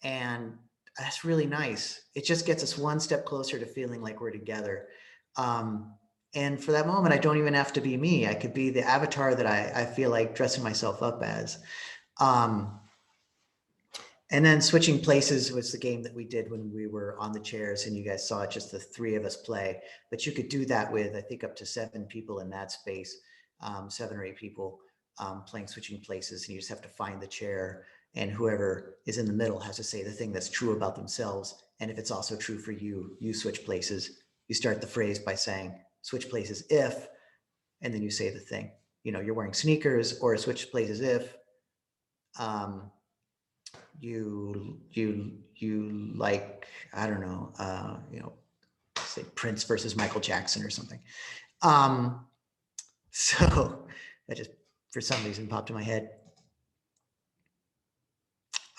And that's really nice. It just gets us one step closer to feeling like we're together. And for that moment, I don't even have to be me. I could be the avatar that I feel like dressing myself up as. And then Switching Places was the game that we did when we were on the chairs and you guys saw just the 3 of us play. But you could do that with, I think, up to 7 people in that space, 7 or 8 people playing Switching Places. And you just have to find the chair, and whoever is in the middle has to say the thing that's true about themselves. And if it's also true for you, you switch places. You start the phrase by saying, switch places if, and then you say the thing. You're wearing sneakers, or switch places if you like, I don't know, say Prince versus Michael Jackson or something. So that just for some reason popped in my head.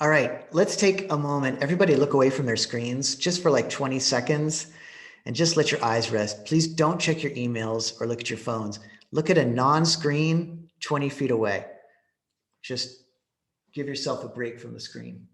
All right, let's take a moment. Everybody look away from their screens just for like 20 seconds and just let your eyes rest. Please don't check your emails or look at your phones. Look at a non-screen 20 feet away. Just give yourself a break from the screen.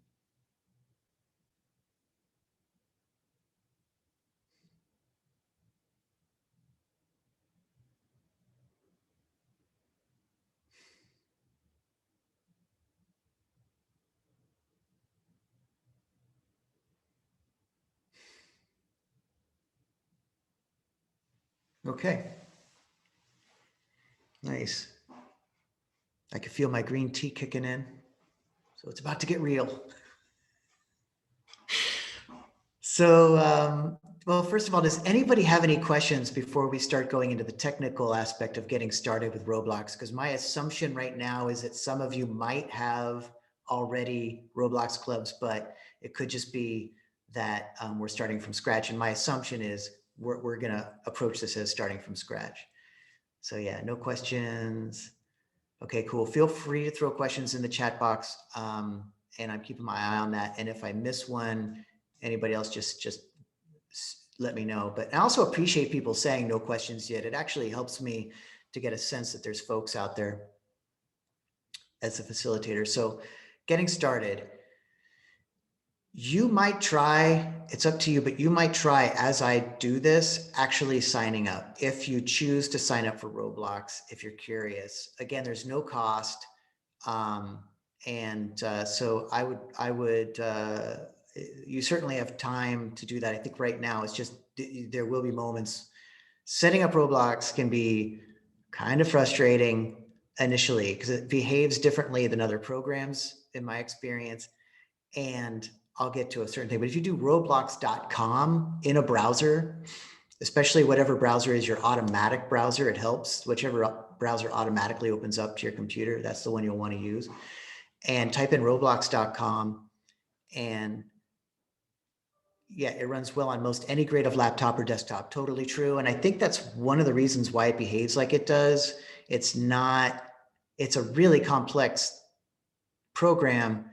Okay. Nice. I can feel my green tea kicking in. So it's about to get real. So, well, first of all, does anybody have any questions before we start going into the technical aspect of getting started with Roblox? Because my assumption right now is that some of you might have already Roblox clubs, but it could just be that we're starting from scratch. And my assumption is we're going to approach this as starting from scratch. So yeah, no questions. Okay, cool. Feel free to throw questions in the chat box, and I'm keeping my eye on that. And if I miss one, anybody else just let me know. But I also appreciate people saying no questions yet. It actually helps me to get a sense that there's folks out there as a facilitator. So getting started, you might try, it's up to you, but you might try as I do this, actually signing up. If you choose to sign up for Roblox, if you're curious, again, there's no cost. So you certainly have time to do that. I think right now it's just, there will be moments. Setting up Roblox can be kind of frustrating initially because it behaves differently than other programs in my experience. And I'll get to a certain thing, but if you do roblox.com in a browser, especially whatever browser is your automatic browser, it helps. Whichever browser automatically opens up to your computer, that's the one you'll want to use. And type in roblox.com, and yeah, it runs well on most any grade of laptop or desktop. Totally true. And I think that's one of the reasons why it behaves like it does. It's a really complex program,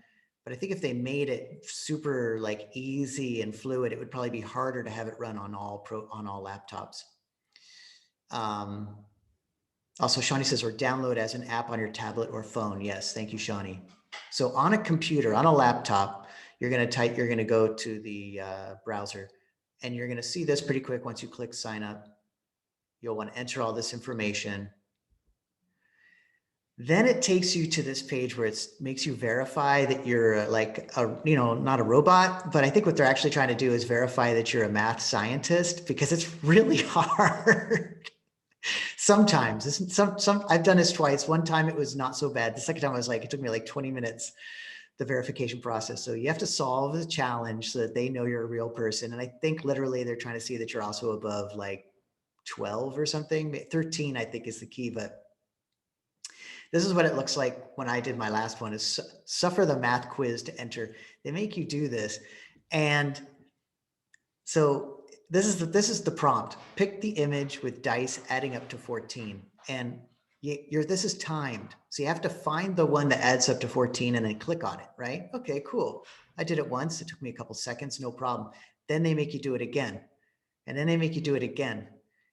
but I think if they made it super like easy and fluid, it would probably be harder to have it run on all laptops. Also, Shawnee says, or download as an app on your tablet or phone. Yes, thank you, Shawnee. So on a computer, on a laptop, you're going to go to the browser, and you're going to see this pretty quick. Once you click sign up, you'll want to enter all this information. Then it takes you to this page where it makes you verify that you're not a robot, but I think what they're actually trying to do is verify that you're a math scientist, because it's really hard. Sometimes I've done this twice. One time it was not so bad. The second time I was like, it took me like 20 minutes, the verification process. So you have to solve the challenge so that they know you're a real person. And I think literally they're trying to see that you're also above like 12 or something. 13, I think, is the key, but this is what it looks like when I did my last one, is suffer the math quiz to enter. They make you do this. And so this is the prompt. Pick the image with dice adding up to 14. And this is timed. So you have to find the one that adds up to 14 and then click on it, right? Okay, cool. I did it once. It took me a couple seconds, no problem. Then they make you do it again. And then they make you do it again.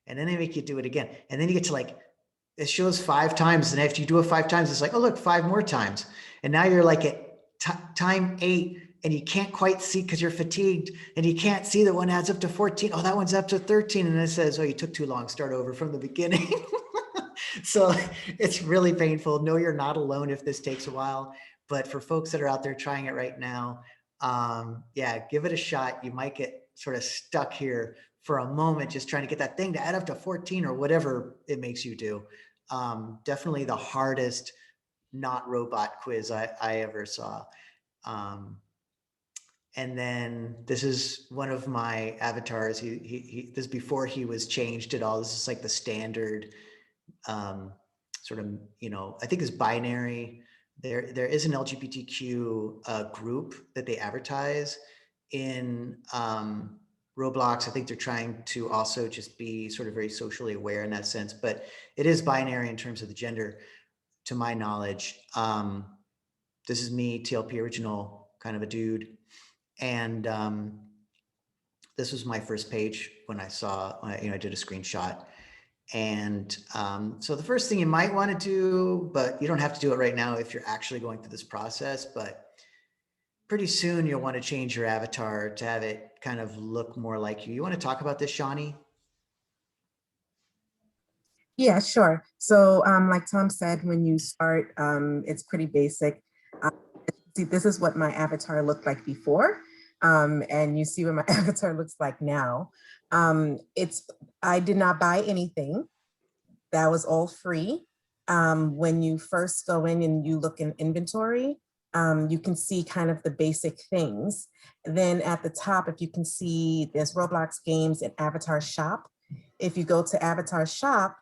And then they make you do it again. And then you get to like, it shows 5 times. And after you do it 5 times, it's like, oh, look, 5 more times. And now you're like at time 8, and you can't quite see because you're fatigued, and you can't see that one adds up to 14. Oh, that one's up to 13. And it says, oh, you took too long. Start over from the beginning. So it's really painful. No, you're not alone if this takes a while. But for folks that are out there trying it right now, yeah, give it a shot. You might get sort of stuck here for a moment, just trying to get that thing to add up to 14 or whatever it makes you do. Definitely the hardest not robot quiz I ever saw. And then this is one of my avatars. This is before he was changed at all. This is like the standard sort of, I think is binary. There is an LGBTQ group that they advertise in Roblox. I think they're trying to also just be sort of very socially aware in that sense, but it is binary in terms of the gender, to my knowledge. This is me, TLP original, kind of a dude. And this was my first page when I saw, I did a screenshot. And so the first thing you might want to do, but you don't have to do it right now if you're actually going through this process, but pretty soon you'll want to change your avatar to have it kind of look more like you. You want to talk about this, Shawnee? Yeah, sure. So like Tom said, when you start, it's pretty basic. See, this is what my avatar looked like before. And you see what my avatar looks like now. I did not buy anything. That was all free. When you first go in and you look in inventory, you can see kind of the basic things. Then at the top, if you can see, there's Roblox games and Avatar Shop. If you go to Avatar Shop,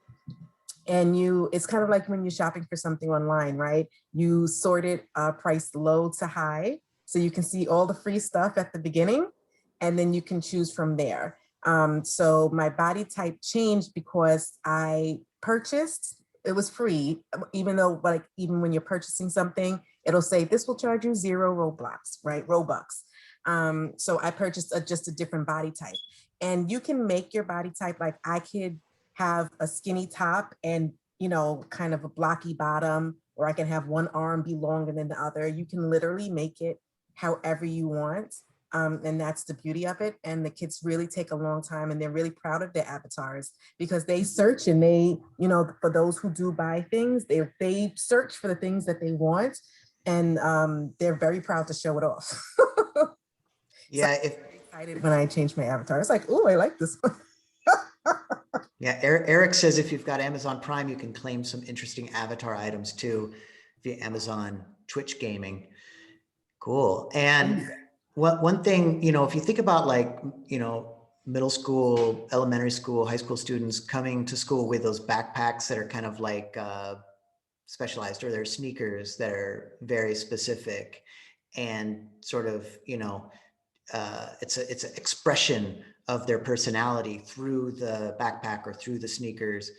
and it's kind of like when you're shopping for something online, right? You sort it price low to high. So you can see all the free stuff at the beginning, and then you can choose from there. So my body type changed because I purchased, it was free, even though even when you're purchasing something, it'll say this will charge you 0 Roblox, right? Robux. So I purchased just a different body type. And you can make your body type, like I could have a skinny top and, you know, kind of a blocky bottom, or I can have one arm be longer than the other. You can literally make it however you want. And that's the beauty of it. And the kids really take a long time, and they're really proud of their avatars because they search, and they, you know, for those who do buy things, they search for the things that they want, and they're very proud to show it off. Yeah, So I'm very excited when I change my avatar. It's like, oh, I like this one. yeah. Eric says if you've got Amazon Prime, you can claim some interesting avatar items too via Amazon Twitch Gaming. Cool. And one thing, you know, if you think about like, you know, middle school, elementary school, high school students coming to school with those backpacks that are kind of like specialized, or their sneakers that are very specific and sort of, you know, it's an expression of their personality through the backpack or through the sneakers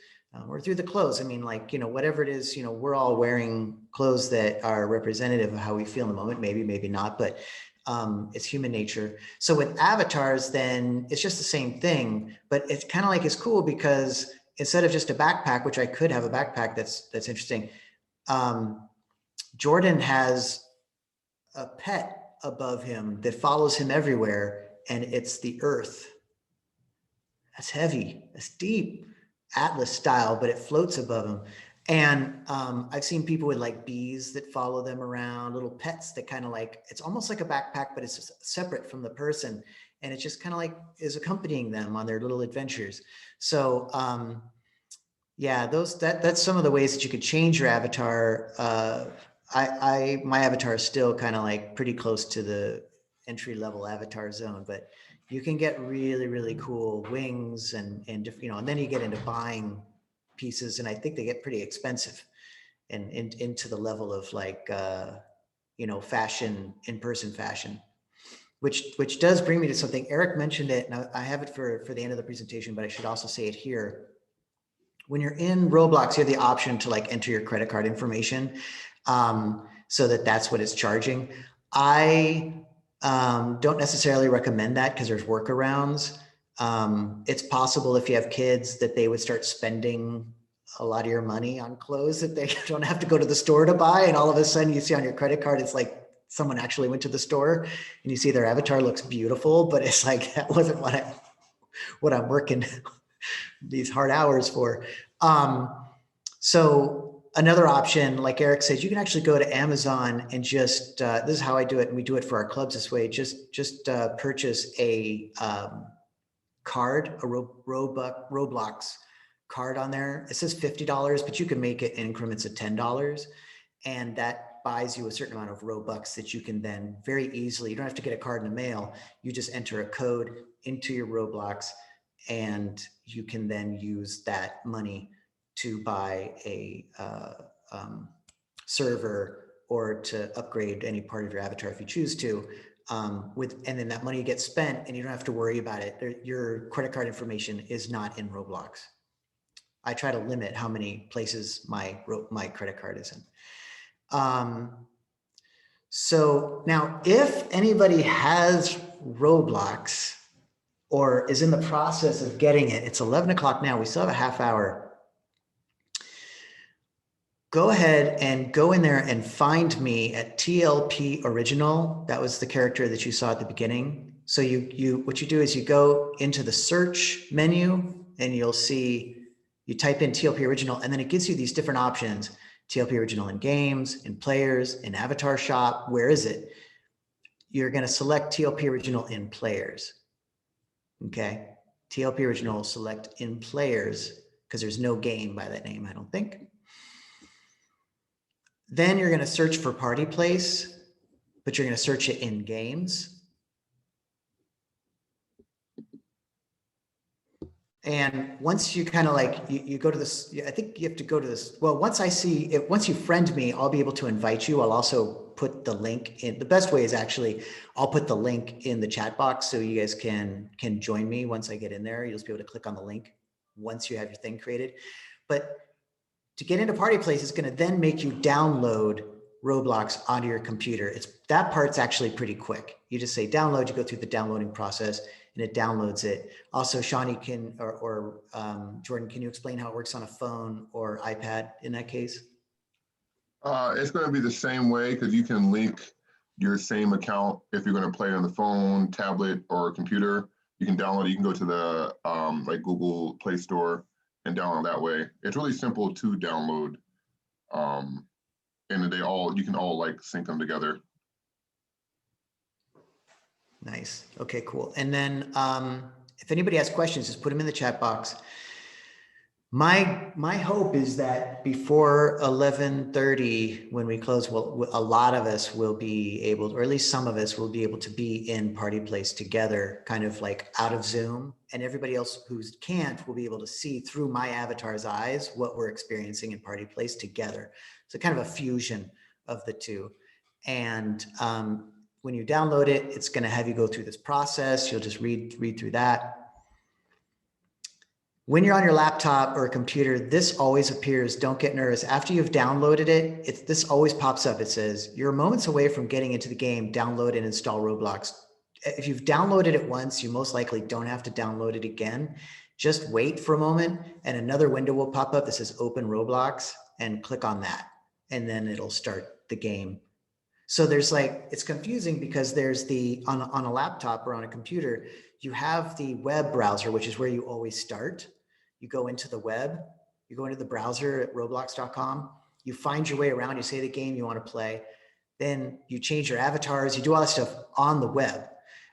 or through the clothes. I mean, like, you know, whatever it is, you know, we're all wearing clothes that are representative of how we feel in the moment, maybe not, but it's human nature. So with avatars, then it's just the same thing, but it's kind of like, it's cool because instead of just a backpack, which I could have a backpack that's interesting, Jordan has a pet above him that follows him everywhere, and it's the earth. That's heavy, that's deep, Atlas style, but it floats above him. And I've seen people with like bees that follow them around, little pets that kind of like, it's almost like a backpack, but it's separate from the person. And it just kind of like is accompanying them on their little adventures. So yeah, that's some of the ways that you could change your avatar. My avatar is still kind of like pretty close to the entry level avatar zone, but you can get really cool wings and different, you know, and then you get into buying pieces, and I think they get pretty expensive and into the level of like you know, fashion, in-person fashion, which does bring me to something. Eric mentioned it, and I have it for the end of the presentation, but I should also say it here. When you're in Roblox, you have the option to like enter your credit card information so that's what it's charging. I don't necessarily recommend that because there's workarounds. It's possible if you have kids that they would start spending a lot of your money on clothes that they don't have to go to the store to buy. And all of a sudden you see on your credit card, it's like someone actually went to the store and you see their avatar looks beautiful, but it's like, that wasn't what I'm working these hard hours for. So another option, like Eric said, you can actually go to Amazon and just, this is how I do it, and we do it for our clubs this way, just purchase a card, a Roblox card on there. It says $50, but you can make it in increments of $10. And that buys you a certain amount of Robux that you can then very easily, you don't have to get a card in the mail. You just enter a code into your Roblox, and you can then use that money to buy a server or to upgrade any part of your avatar if you choose to. And then that money gets spent and you don't have to worry about it. Your credit card information is not in Roblox. I try to limit how many places my credit card is in. So now if anybody has Roblox or is in the process of getting it, it's 11 o'clock now, we still have a half hour. Go ahead and go in there and find me at TLP Original. That was the character that you saw at the beginning. So what you do is you go into the search menu and you'll see, you type in TLP Original, and then it gives you these different options. TLP Original in games, in players, in avatar shop. Where is it? You're going to select TLP Original in players. Okay. TLP Original, select in players, because there's no game by that name, I don't think. Then you're going to search for Party Place, but you're going to search it in games. And once you kind of like, you go to this, I think you have to go to this. Well, once you friend me, I'll be able to invite you. I'll also put the link in. The best way is actually, I'll put the link in the chat box so you guys can join me once I get in there. You'll just be able to click on the link once you have your thing created. But to get into Party Place, it's going to then make you download Roblox onto your computer. That part's actually pretty quick. You just say download, you go through the downloading process and it downloads it. Also, Shawnee or Jordan, can you explain how it works on a phone or iPad in that case? It's going to be the same way because you can link your same account if you're going to play on the phone, tablet, or computer. You can download it. You can go to the like Google Play Store and download that way. It's really simple to download, and you can all like sync them together. Nice. Okay, cool. And then if anybody has questions, just put them in the chat box. My hope is that before 11:30, when we close, a lot of us will be able, or at least some of us will be able to be in Party Place together, kind of like out of Zoom, and everybody else who can't will be able to see through my avatar's eyes what we're experiencing in Party Place together. So kind of a fusion of the two. And when you download it, it's going to have you go through this process. You'll just read through that. When you're on your laptop or a computer, this always appears. Don't get nervous. After you've downloaded it, this always pops up. It says, you're moments away from getting into the game. Download and install Roblox. If you've downloaded it once, you most likely don't have to download it again. Just wait for a moment and another window will pop up that says open Roblox and click on that. And then it'll start the game. So there's it's confusing because there's on a laptop or on a computer, you have the web browser, which is where you always start. You go into the web, you go into the browser at roblox.com, you find your way around, you say the game you want to play, then you change your avatars, you do all that stuff on the web.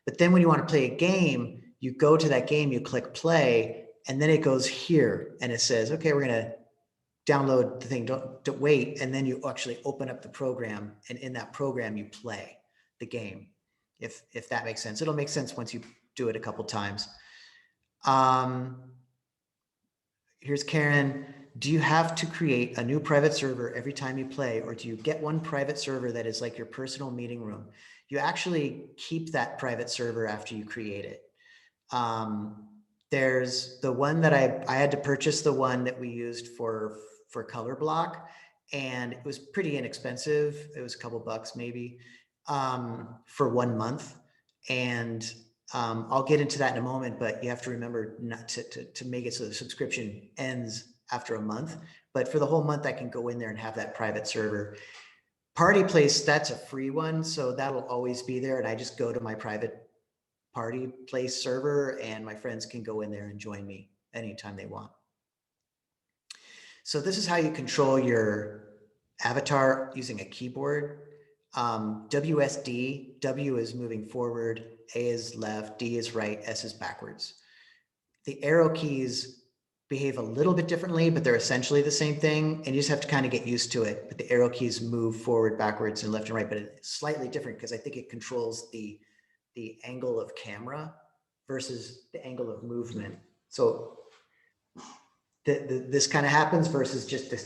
But then when you want to play a game, you go to that game, you click play, and then it goes here and it says, okay, we're going to download the thing, don't wait. And then you actually open up the program, and in that program, you play the game, if that makes sense. It'll make sense once you do it a couple times. Here's Karen. Do you have to create a new private server every time you play, or do you get one private server that is like your personal meeting room? You actually keep that private server after you create it. There's the one that I had to purchase, the one that we used for color block, and it was pretty inexpensive. It was a couple bucks maybe for 1 month. And I'll get into that in a moment, but you have to remember not to make it so the subscription ends after a month. But for the whole month, I can go in there and have that private server. Party Place, that's a free one, so that'll always be there. And I just go to my private Party Place server, and my friends can go in there and join me anytime they want. So this is how you control your avatar using a keyboard. WSD, W is moving forward, A is left, D is right, S is backwards. The arrow keys behave a little bit differently, but they're essentially the same thing, and you just have to kind of get used to it. But the arrow keys move forward, backwards, and left and right, but it's slightly different because I think it controls the angle of camera versus the angle of movement. So this kind of happens versus just the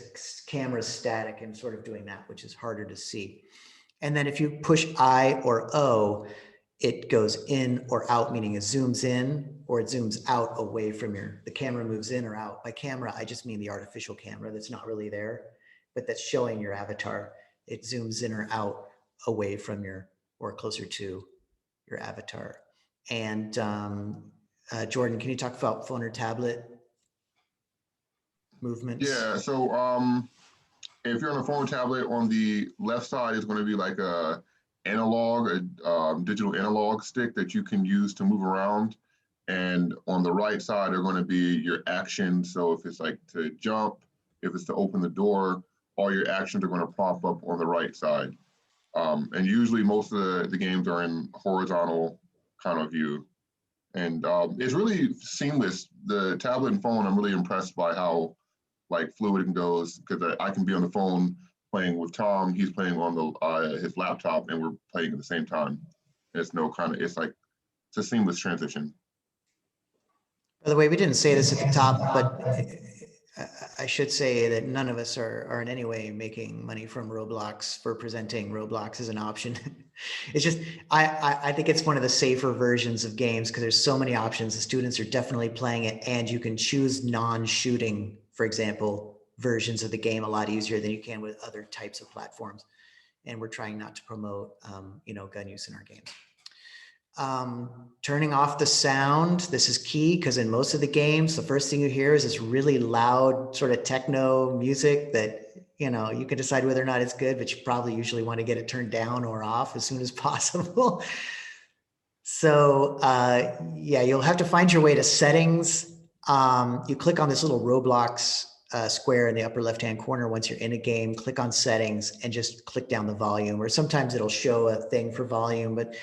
camera static and sort of doing that, which is harder to see. And then if you push I or O, it goes in or out, meaning it zooms in or it zooms out away from the camera moves in or out. By camera, I just mean the artificial camera that's not really there, but that's showing your avatar. It zooms in or out away from or closer to your avatar. And Jordan, can you talk about phone or tablet movements? Yeah, so if you're on a phone or tablet, on the left side is going to be like a digital analog stick that you can use to move around. And on the right side are going to be your actions. So if it's like to jump, if it's to open the door, all your actions are going to pop up on the right side. And usually most of the games are in horizontal kind of view. And it's really seamless. The tablet and phone, I'm really impressed by how fluid it goes, because I can be on the phone playing with Tom, he's playing on his laptop, and we're playing at the same time. It's a seamless transition. By the way, we didn't say this at the top, but I should say that none of us are in any way making money from Roblox for presenting Roblox as an option. It's just, I think it's one of the safer versions of games because there's so many options. The students are definitely playing it, and you can choose non-shooting, for example, versions of the game a lot easier than you can with other types of platforms. and we're trying not to promote, gun use in our games. Turning off the sound. This is key because in most of the games, the first thing you hear is this really loud sort of techno music that, you can decide whether or not it's good, but you probably usually want to get it turned down or off as soon as possible. So yeah, you'll have to find your way to settings. You click on this little Roblox square in the upper left-hand corner once you're in a game, click on settings and just click down the volume, or sometimes it'll show a thing for volume, but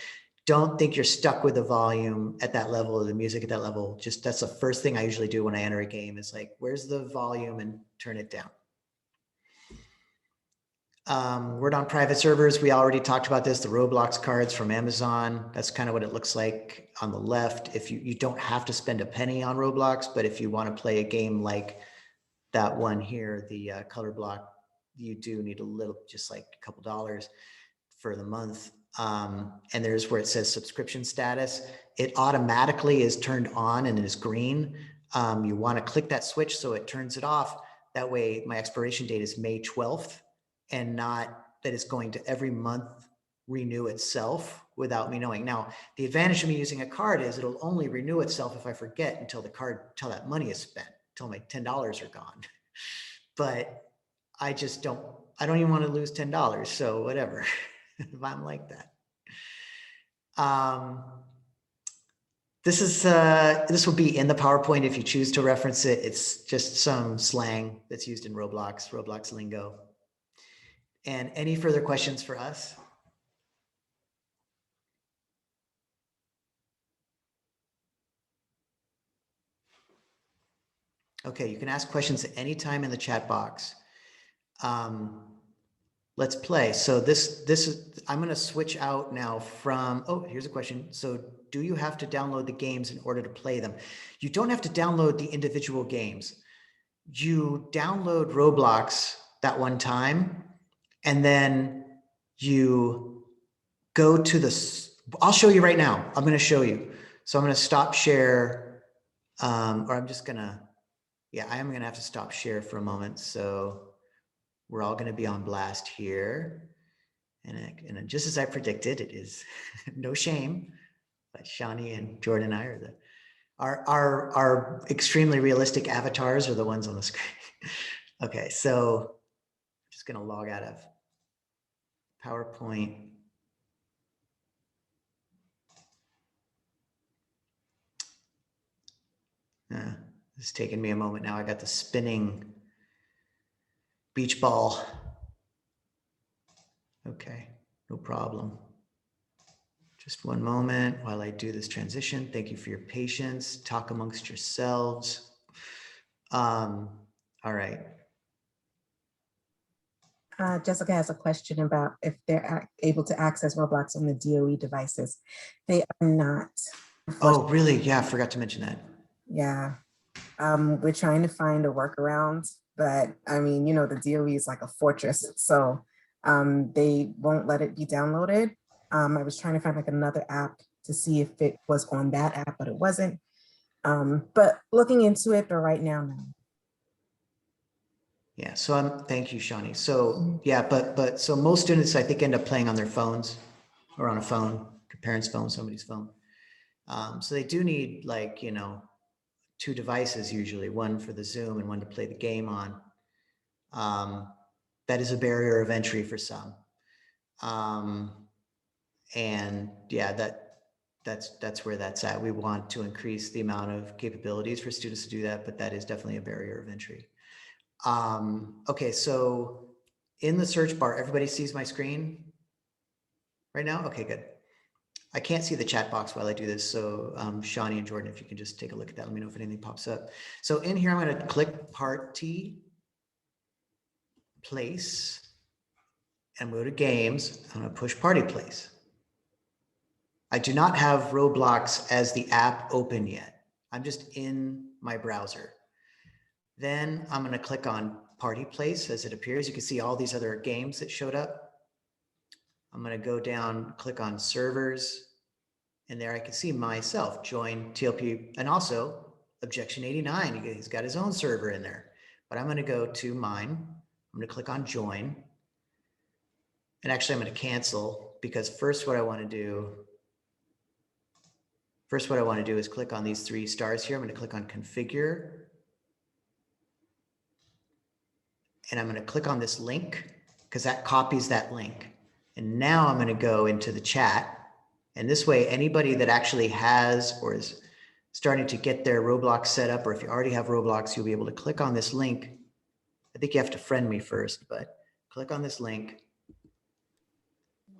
don't think you're stuck with the volume at that level, or the music at that level. Just that's the first thing I usually do when I enter a game is like, where's the volume, and turn it down. Word on private servers. We already talked about this, the Roblox cards from Amazon. That's kind of what it looks like on the left. If you don't have to spend a penny on Roblox, but if you want to play a game like that one here, the color block, you do need a little, just like a couple dollars for the month. And there's where it says subscription status. It automatically is turned on and it is green. You want to click that switch so it turns it off. That way my expiration date is May 12th and not that it's going to every month renew itself without me knowing. Now, the advantage of me using a card is it'll only renew itself if I forget until that money is spent, until my $10 are gone. But I don't even want to lose $10. So whatever. If I'm like that. This will be in the PowerPoint if you choose to reference it. It's just some slang that's used in Roblox lingo. And any further questions for us? Okay, you can ask questions at any time in the chat box. Let's play. So this is, I'm going to switch out now from, oh, here's a question. So do you have to download the games in order to play them? You don't have to download the individual games. You download Roblox that one time, and then you go to I'll show you right now. I'm going to show you. So I'm going to stop share, or I'm just going to, yeah, I am going to have to stop share for a moment. So we're all going to be on blast here. And just as I predicted, it is no shame, but Shawnee and Jordan and I are our extremely realistic avatars are the ones on the screen. Okay, so I'm just going to log out of PowerPoint. It's taking me a moment now. I got the spinning beach ball. Okay, no problem. Just one moment while I do this transition. Thank you for your patience. Talk amongst yourselves. All right. Jessica has a question about if they're able to access Roblox on the DOE devices. They are not. Oh, really? Yeah, I forgot to mention that. Yeah. We're trying to find a workaround, but I mean, the DOE is like a fortress. So they won't let it be downloaded. I was trying to find like another app to see if it was on that app, but it wasn't. But looking into it, but right now, no. Yeah, so thank you, Shawnee. So yeah, but so most students I think end up playing on their phones or on a phone, their parents' phone, somebody's phone. So they do need like, 2 devices usually, one for the Zoom and one to play the game on. That is a barrier of entry for some. And yeah, that's where that's at. We want to increase the amount of capabilities for students to do that, but that is definitely a barrier of entry. Okay, so in the search bar, everybody sees my screen right now? Okay, good. I can't see the chat box while I do this. So Shawnee and Jordan, if you can just take a look at that, let me know if anything pops up. So in here, I'm going to click Party Place and go to Games. I'm going to push Party Place. I do not have Roblox as the app open yet. I'm just in my browser. Then I'm going to click on Party Place as it appears. You can see all these other games that showed up. I'm going to go down, click on Servers, and there I can see myself, join TLP, and also Objection 89. He's got his own server in there. But I'm going to go to mine. I'm going to click on Join. And actually I'm going to cancel because first what I want to do is click on these 3 stars here. I'm going to click on configure. And I'm going to click on this link because that copies that link. And now I'm going to go into the chat. And this way, anybody that actually has or is starting to get their Roblox set up, or if you already have Roblox, you'll be able to click on this link. I think you have to friend me first, but click on this link.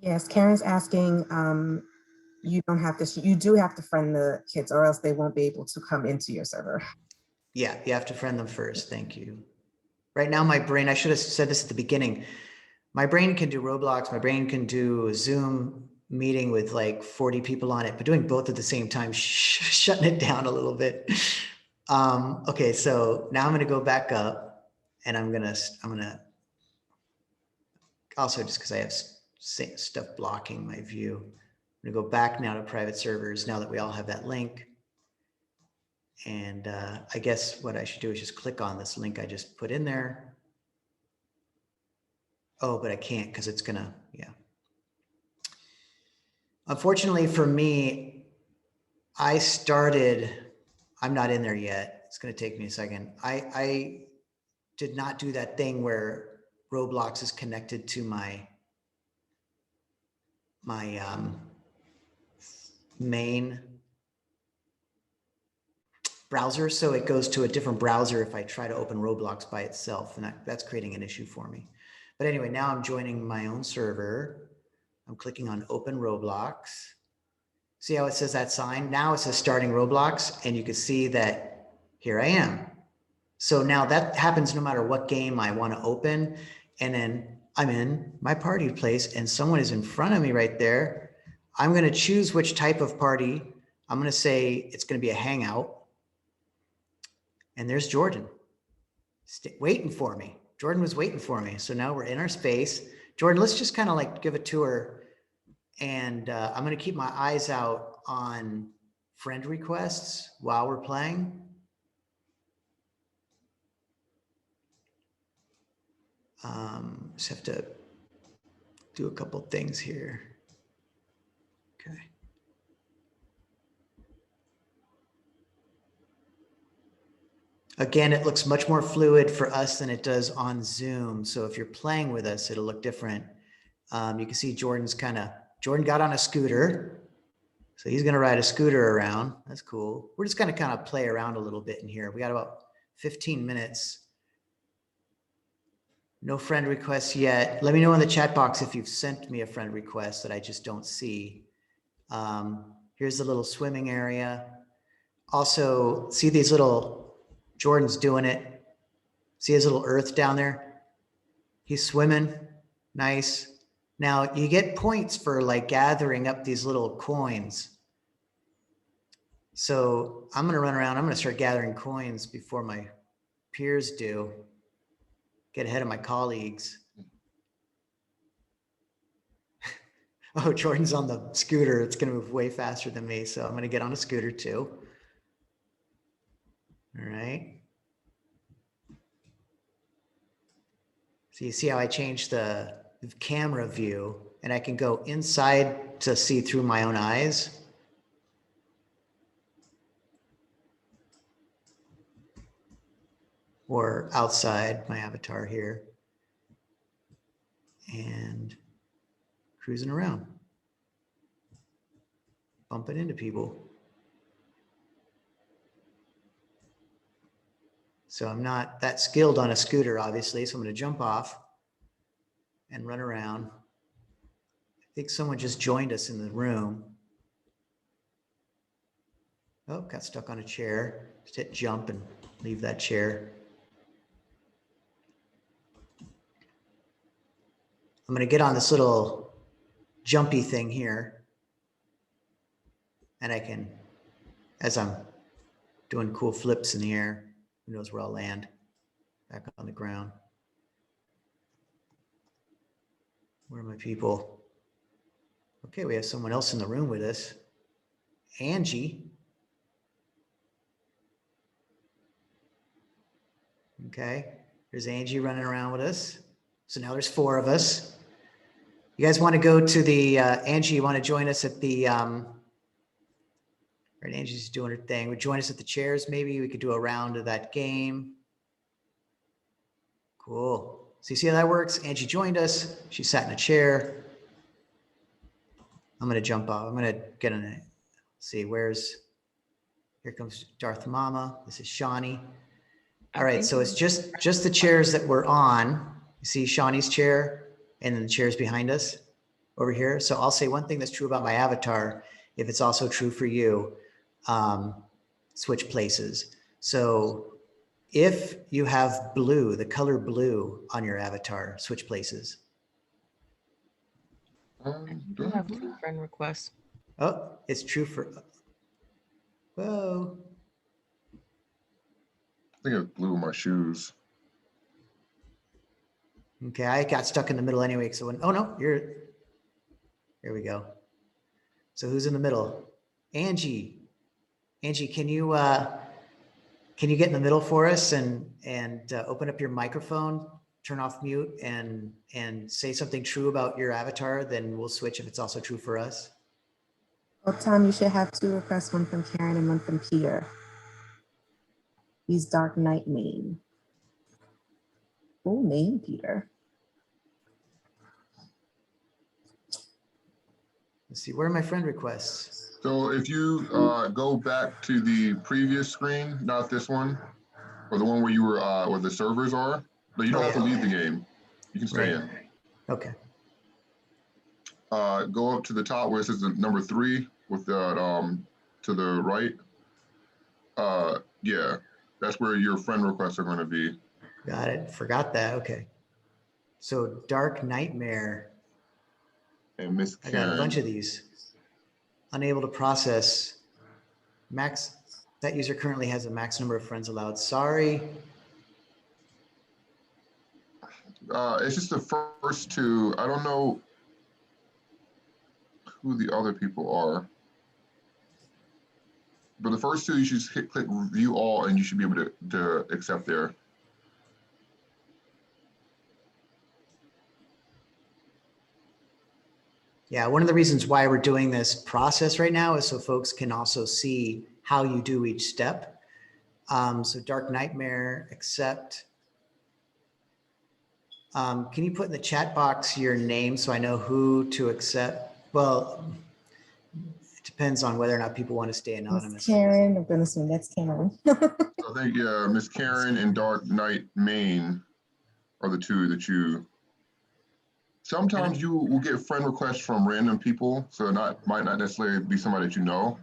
Yes, Karen's asking, you don't have to, you do have to friend the kids or else they won't be able to come into your server. Yeah, you have to friend them first. Thank you. Right now, my brain, I should have said this at the beginning. My brain can do Roblox. My brain can do a Zoom meeting with like 40 people on it, but doing both at the same time, shutting it down a little bit. Okay, so now I'm going to go back up and I'm going to also just because I have stuff blocking my view. I'm going to go back now to private servers now that we all have that link. And I guess what I should do is just click on this link I just put in there. Oh, but I can't because it's gonna, yeah. Unfortunately for me, I'm not in there yet. It's gonna take me a second. I did not do that thing where Roblox is connected to my main browser. So it goes to a different browser if I try to open Roblox by itself, and that's creating an issue for me. But anyway, now I'm joining my own server. I'm clicking on open Roblox. See how it says that sign? Now it says starting Roblox, and you can see that here I am. So now that happens no matter what game I want to open. And then I'm in my party place and someone is in front of me right there. I'm going to choose which type of party. I'm going to say it's going to be a hangout. And there's Jordan waiting for me. Jordan was waiting for me. So now we're in our space. Jordan, let's just kind of like give a tour. And I'm going to keep my eyes out on friend requests while we're playing. Just have to do a couple things here. Okay. Again, it looks much more fluid for us than it does on Zoom. So if you're playing with us, it'll look different. You can see Jordan got on a scooter. So he's gonna ride a scooter around. That's cool. We're just gonna kind of play around a little bit in here. We got about 15 minutes. No friend requests yet. Let me know in the chat box if you've sent me a friend request that I just don't see. Here's the little swimming area. Also, see these little, Jordan's doing it. See his little earth down there? He's swimming, nice. Now you get points for like gathering up these little coins. So I'm gonna run around, I'm gonna start gathering coins before my peers do. Get ahead of my colleagues. Oh, Jordan's on the scooter. It's going to move way faster than me. So I'm going to get on a scooter too. All right. So you see how I changed the camera view and I can go inside to see through my own eyes. Or outside my avatar here. And cruising around, bumping into people. So I'm not that skilled on a scooter, obviously. So I'm going to jump off and run around. I think someone just joined us in the room. Oh, got stuck on a chair. Just hit jump and leave that chair. I'm going to get on this little jumpy thing here. And I can, as I'm doing cool flips in the air, who knows where I'll land, back on the ground. Where are my people? Okay, we have someone else in the room with us. Angie. Okay, there's Angie running around with us. So now there's 4 of us. You guys want to go to the, Angie, you want to join us at the, right, Angie's doing her thing. Would join us at the chairs, maybe? We could do a round of that game. Cool. So you see how that works? Angie joined us. She sat in a chair. I'm going to jump off. I'm going to get in it. See, here comes Darth Mama. This is Shawnee. All right, so it's just the chairs that we're on. You see Shawnee's chair and then the chairs behind us over here. So I'll say one thing that's true about my avatar. If it's also true for you, switch places. So if you have blue, the color blue on your avatar, switch places. I do have 2 friend requests. Oh, it's true for, whoa. I think it's blue in my shoes. Okay, I got stuck in the middle anyway. So when, oh no, here we go. So who's in the middle? Angie. Angie, can you get in the middle for us and open up your microphone, turn off mute, and say something true about your avatar? Then we'll switch if it's also true for us. Well, Tom, you should have 2 requests, one from Karen and one from Peter. He's Dark Knight Main. Oh, name Peter. Let's see, where are my friend requests? So if you go back to the previous screen, not this one, or the one where you were, where the servers are, but you don't have to leave the game. You can stay in. Okay. Go up to the top where it says the number 3 with the to the right. Yeah, that's where your friend requests are going to be. Got it. Forgot that. Okay. So Dark Nightmare. And Miss I Karen. got a bunch of these. Unable to process. Max. That user currently has a max number of friends allowed. Sorry. It's just the first 2. I don't know who the other people are. But the first 2, you should just click view all and you should be able to accept there. Yeah, one of the reasons why we're doing this process right now is so folks can also see how you do each step. So Dark Nightmare, accept. Can you put in the chat box your name so I know who to accept? Well, it depends on whether or not people want to stay anonymous. Miss Karen, I'm going to assume that's Karen. I think, yeah, Miss Karen and Dark Knight Main are the 2 that you... Sometimes you will get friend requests from random people, so might not necessarily be somebody that you know.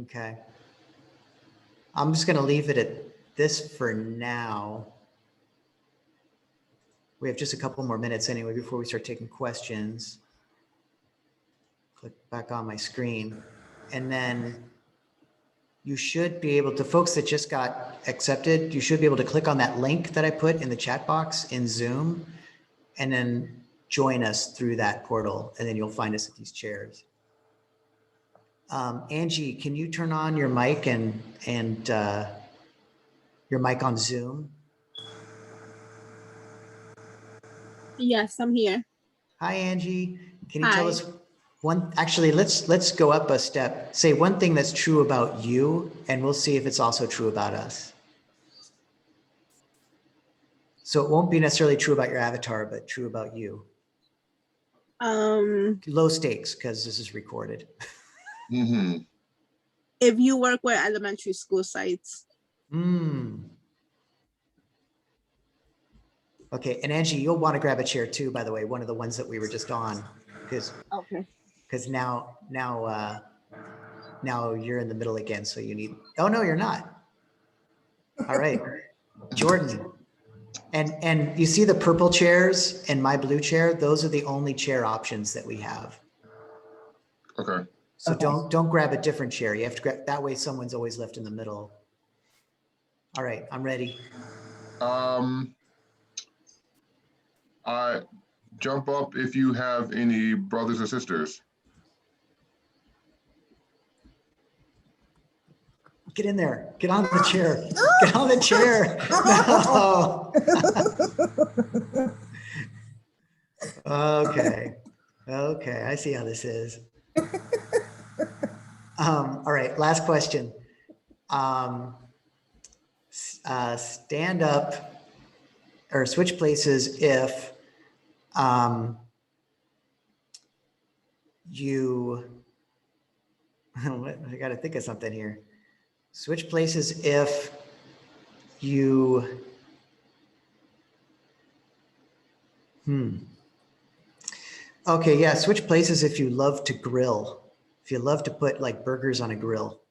Okay. I'm just going to leave it at this for now. We have just a couple more minutes anyway before we start taking questions. Click back on my screen. And then you should be able to, folks that just got accepted, you should be able to click on that link that I put in the chat box in Zoom and then join us through that portal. And then you'll find us at these chairs. Angie, can you turn on your mic and your mic on Zoom? Yes, I'm here. Hi, Angie. Can you tell us one, actually, let's go up a step. Say one thing that's true about you, and we'll see if it's also true about us. So it won't be necessarily true about your avatar, but true about you. Low stakes, because this is recorded. Mm-hmm. If you work with elementary school sites. Okay, and Angie, you'll want to grab a chair too, by the way, one of the ones that we were just on, because now you're in the middle again, so you need, oh no, you're not. All right, Jordan. And you see the purple chairs and my blue chair, those are the only chair options that we have. Okay. So don't grab a different chair. You have to grab, that way someone's always left in the middle. All right, I'm ready. Jump up if you have any brothers or sisters. Get in there. Get on the chair. Get on the chair. No. Okay. Okay, I see how this is. All right, last question. Stand up or switch places if you, I got to think of something here. Switch places if you, Okay, yeah, switch places if you love to grill. If you love to put like burgers on a grill.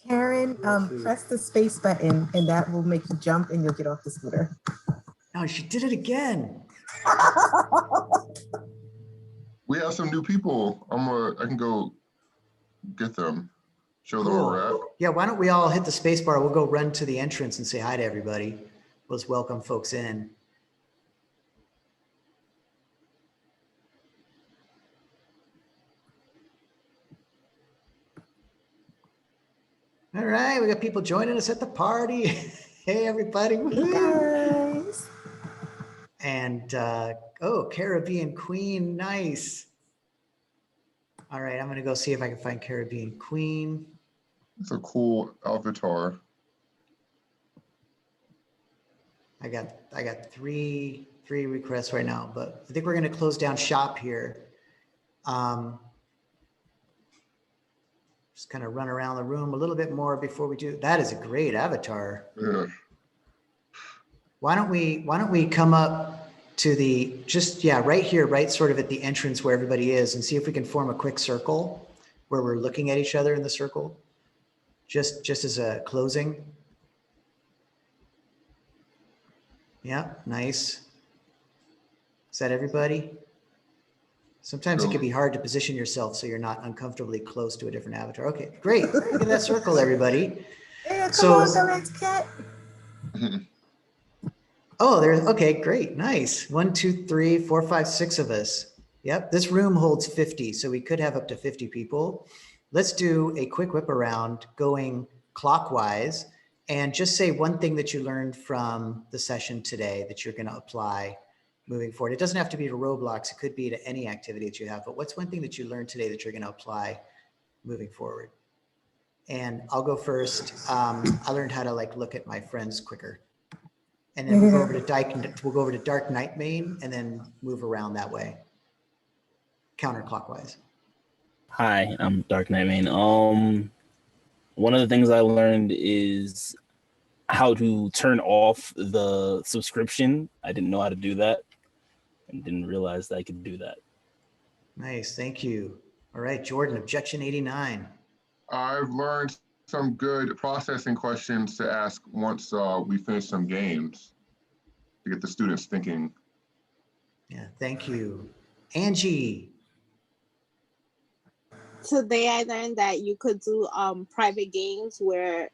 Karen, press the space button and that will make you jump and you'll get off the scooter. Oh, she did it again. We have some new people. I can go get them, show them where we're at. Yeah, why don't we all hit the space bar? We'll go run to the entrance and say hi to everybody. Let's welcome folks in. All right, we got people joining us at the party. Hey, everybody. Hey guys. And, oh, Caribbean Queen, nice. All right, I'm gonna go see if I can find Caribbean Queen. It's a cool avatar. I got three requests right now, but I think we're gonna close down shop here. Just kind of run around the room a little bit more before we do. That is a great avatar. Yeah. Why don't we come up to the, right here, right sort of at the entrance where everybody is, and see if we can form a quick circle where we're looking at each other in the circle, just as a closing. Yeah, nice. Is that everybody? Sometimes it can be hard to position yourself so you're not uncomfortably close to a different avatar. Okay, great. Look at that circle, everybody. Yeah, come So- on, the next cat. Oh, there's, okay, great, nice. 1, 2, 3, 4, 5, 6 of us. Yep, this room holds 50, so we could have up to 50 people. Let's do a quick whip around going clockwise and just say one thing that you learned from the session today that you're gonna apply moving forward. It doesn't have to be to Roblox, it could be to any activity that you have, but what's one thing that you learned today that you're gonna apply moving forward? And I'll go first. I learned how to like look at my friends quicker. And then we'll go over to Dark Night Main and then move around that way, counterclockwise. Hi, I'm Dark Knight Main. One of the things I learned is how to turn off the subscription. I didn't know how to do that and didn't realize that I could do that. Nice, thank you. All right, Jordan, objection 89. I've learned some good processing questions to ask once we finish some games to get the students thinking. Yeah, thank you. Angie. Today I learned that you could do private games where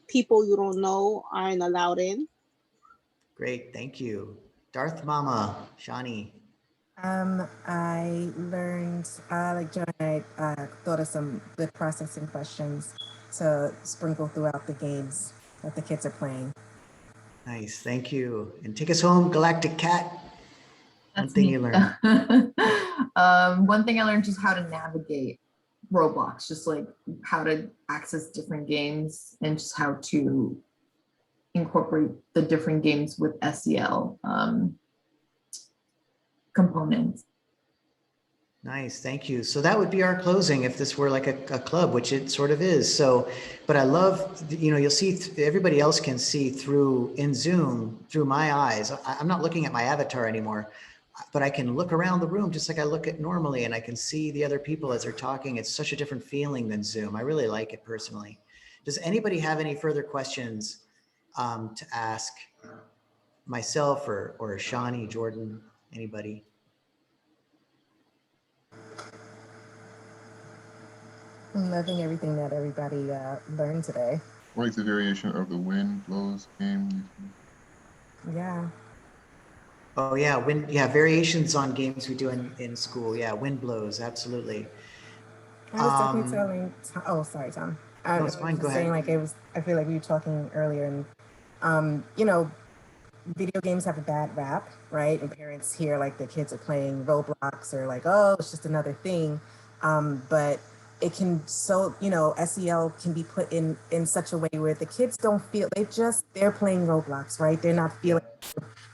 people you don't know aren't allowed in. Great, thank you. Darth Mama, Shani. I learned, like John, I thought of some good processing questions to sprinkle throughout the games that the kids are playing. Nice, thank you. And take us home, Galactic Cat. That's One thing me. you learned. One thing I learned is how to navigate Roblox, just like how to access different games and just how to incorporate the different games with SEL components. Nice, thank you. So that would be our closing if this were like a club, which it sort of is. So, but I love, you'll see everybody else can see through in Zoom, through my eyes. I'm not looking at my avatar anymore, but I can look around the room just like I look at normally, and I can see the other people as they're talking. It's such a different feeling than Zoom. I really like it personally. Does anybody have any further questions to ask myself or Shani, Jordan, anybody? I'm loving everything that everybody learned today. What is the variation of the wind blows game? Yeah. Oh yeah, variations on games we do in school. Yeah, wind blows, absolutely. I was definitely telling, oh, sorry, Tom. No, it's fine, go ahead. Saying like I feel like we were talking earlier and, video games have a bad rap, right? And parents hear like their kids are playing Roblox or like, oh, it's just another thing. But it can, so, you know, SEL can be put in such a way where the kids don't feel, they're playing Roblox, right? They're not feeling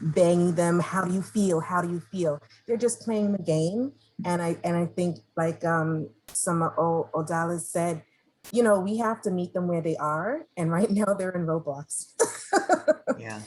banging them. How do you feel? How do you feel? They're just playing the game. And I think like some Odalis said, you know, we have to meet them where they are. And right now they're in Roblox. Yeah.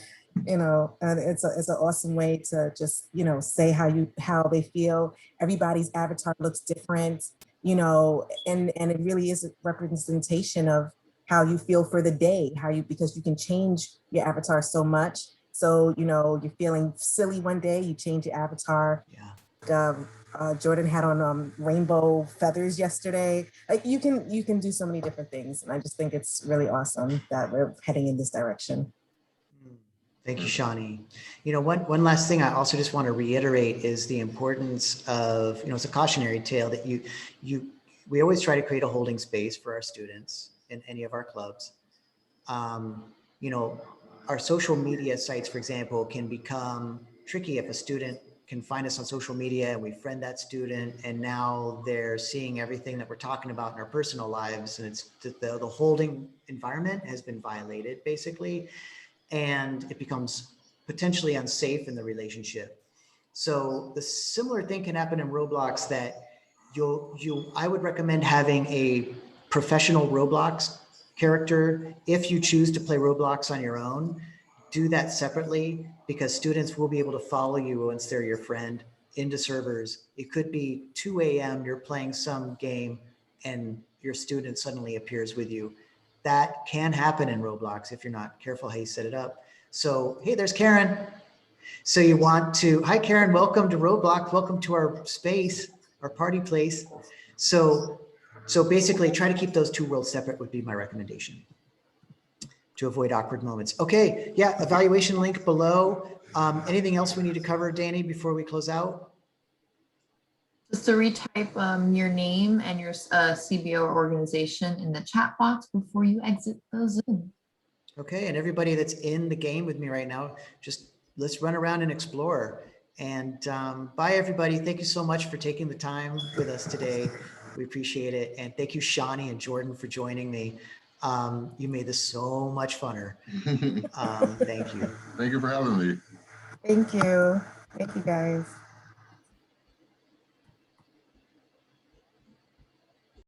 You know, and it's an awesome way to just, you know, say how they feel. Everybody's avatar looks different, you know, and it really is a representation of how you feel for the day, because you can change your avatar so much. So, you know, you're feeling silly one day, you change your avatar. Yeah. Jordan had on rainbow feathers yesterday. Like you can do so many different things. And I just think it's really awesome that we're heading in this direction. Thank you, Shawnee. You know, one last thing I also just want to reiterate is the importance of, you know, it's a cautionary tale that we always try to create a holding space for our students in any of our clubs. You know, our social media sites, for example, can become tricky if a student can find us on social media and we friend that student, and now they're seeing everything that we're talking about in our personal lives, and it's the holding environment has been violated basically, and it becomes potentially unsafe in the relationship. So the similar thing can happen in Roblox that I would recommend having a professional Roblox character. If you choose to play Roblox on your own, do that separately, because students will be able to follow you once they're your friend into servers. It could be 2 a.m. you're playing some game and your student suddenly appears with you. That can happen in Roblox if you're not careful how you set it up. So, hey, there's Karen. So you want to, hi Karen, welcome to Roblox. Welcome to our space, our party place. So basically try to keep those two worlds separate would be my recommendation to avoid awkward moments. Okay, yeah, evaluation link below. Anything else we need to cover, Danny, before we close out? Just to retype your name and your CBO organization in the chat box before you exit the Zoom. Okay, and everybody that's in the game with me right now, just let's run around and explore. And bye, everybody. Thank you so much for taking the time with us today. We appreciate it. And thank you, Shawnee and Jordan, for joining me. You made this so much funner. Thank you. Thank you for having me. Thank you. Thank you, guys.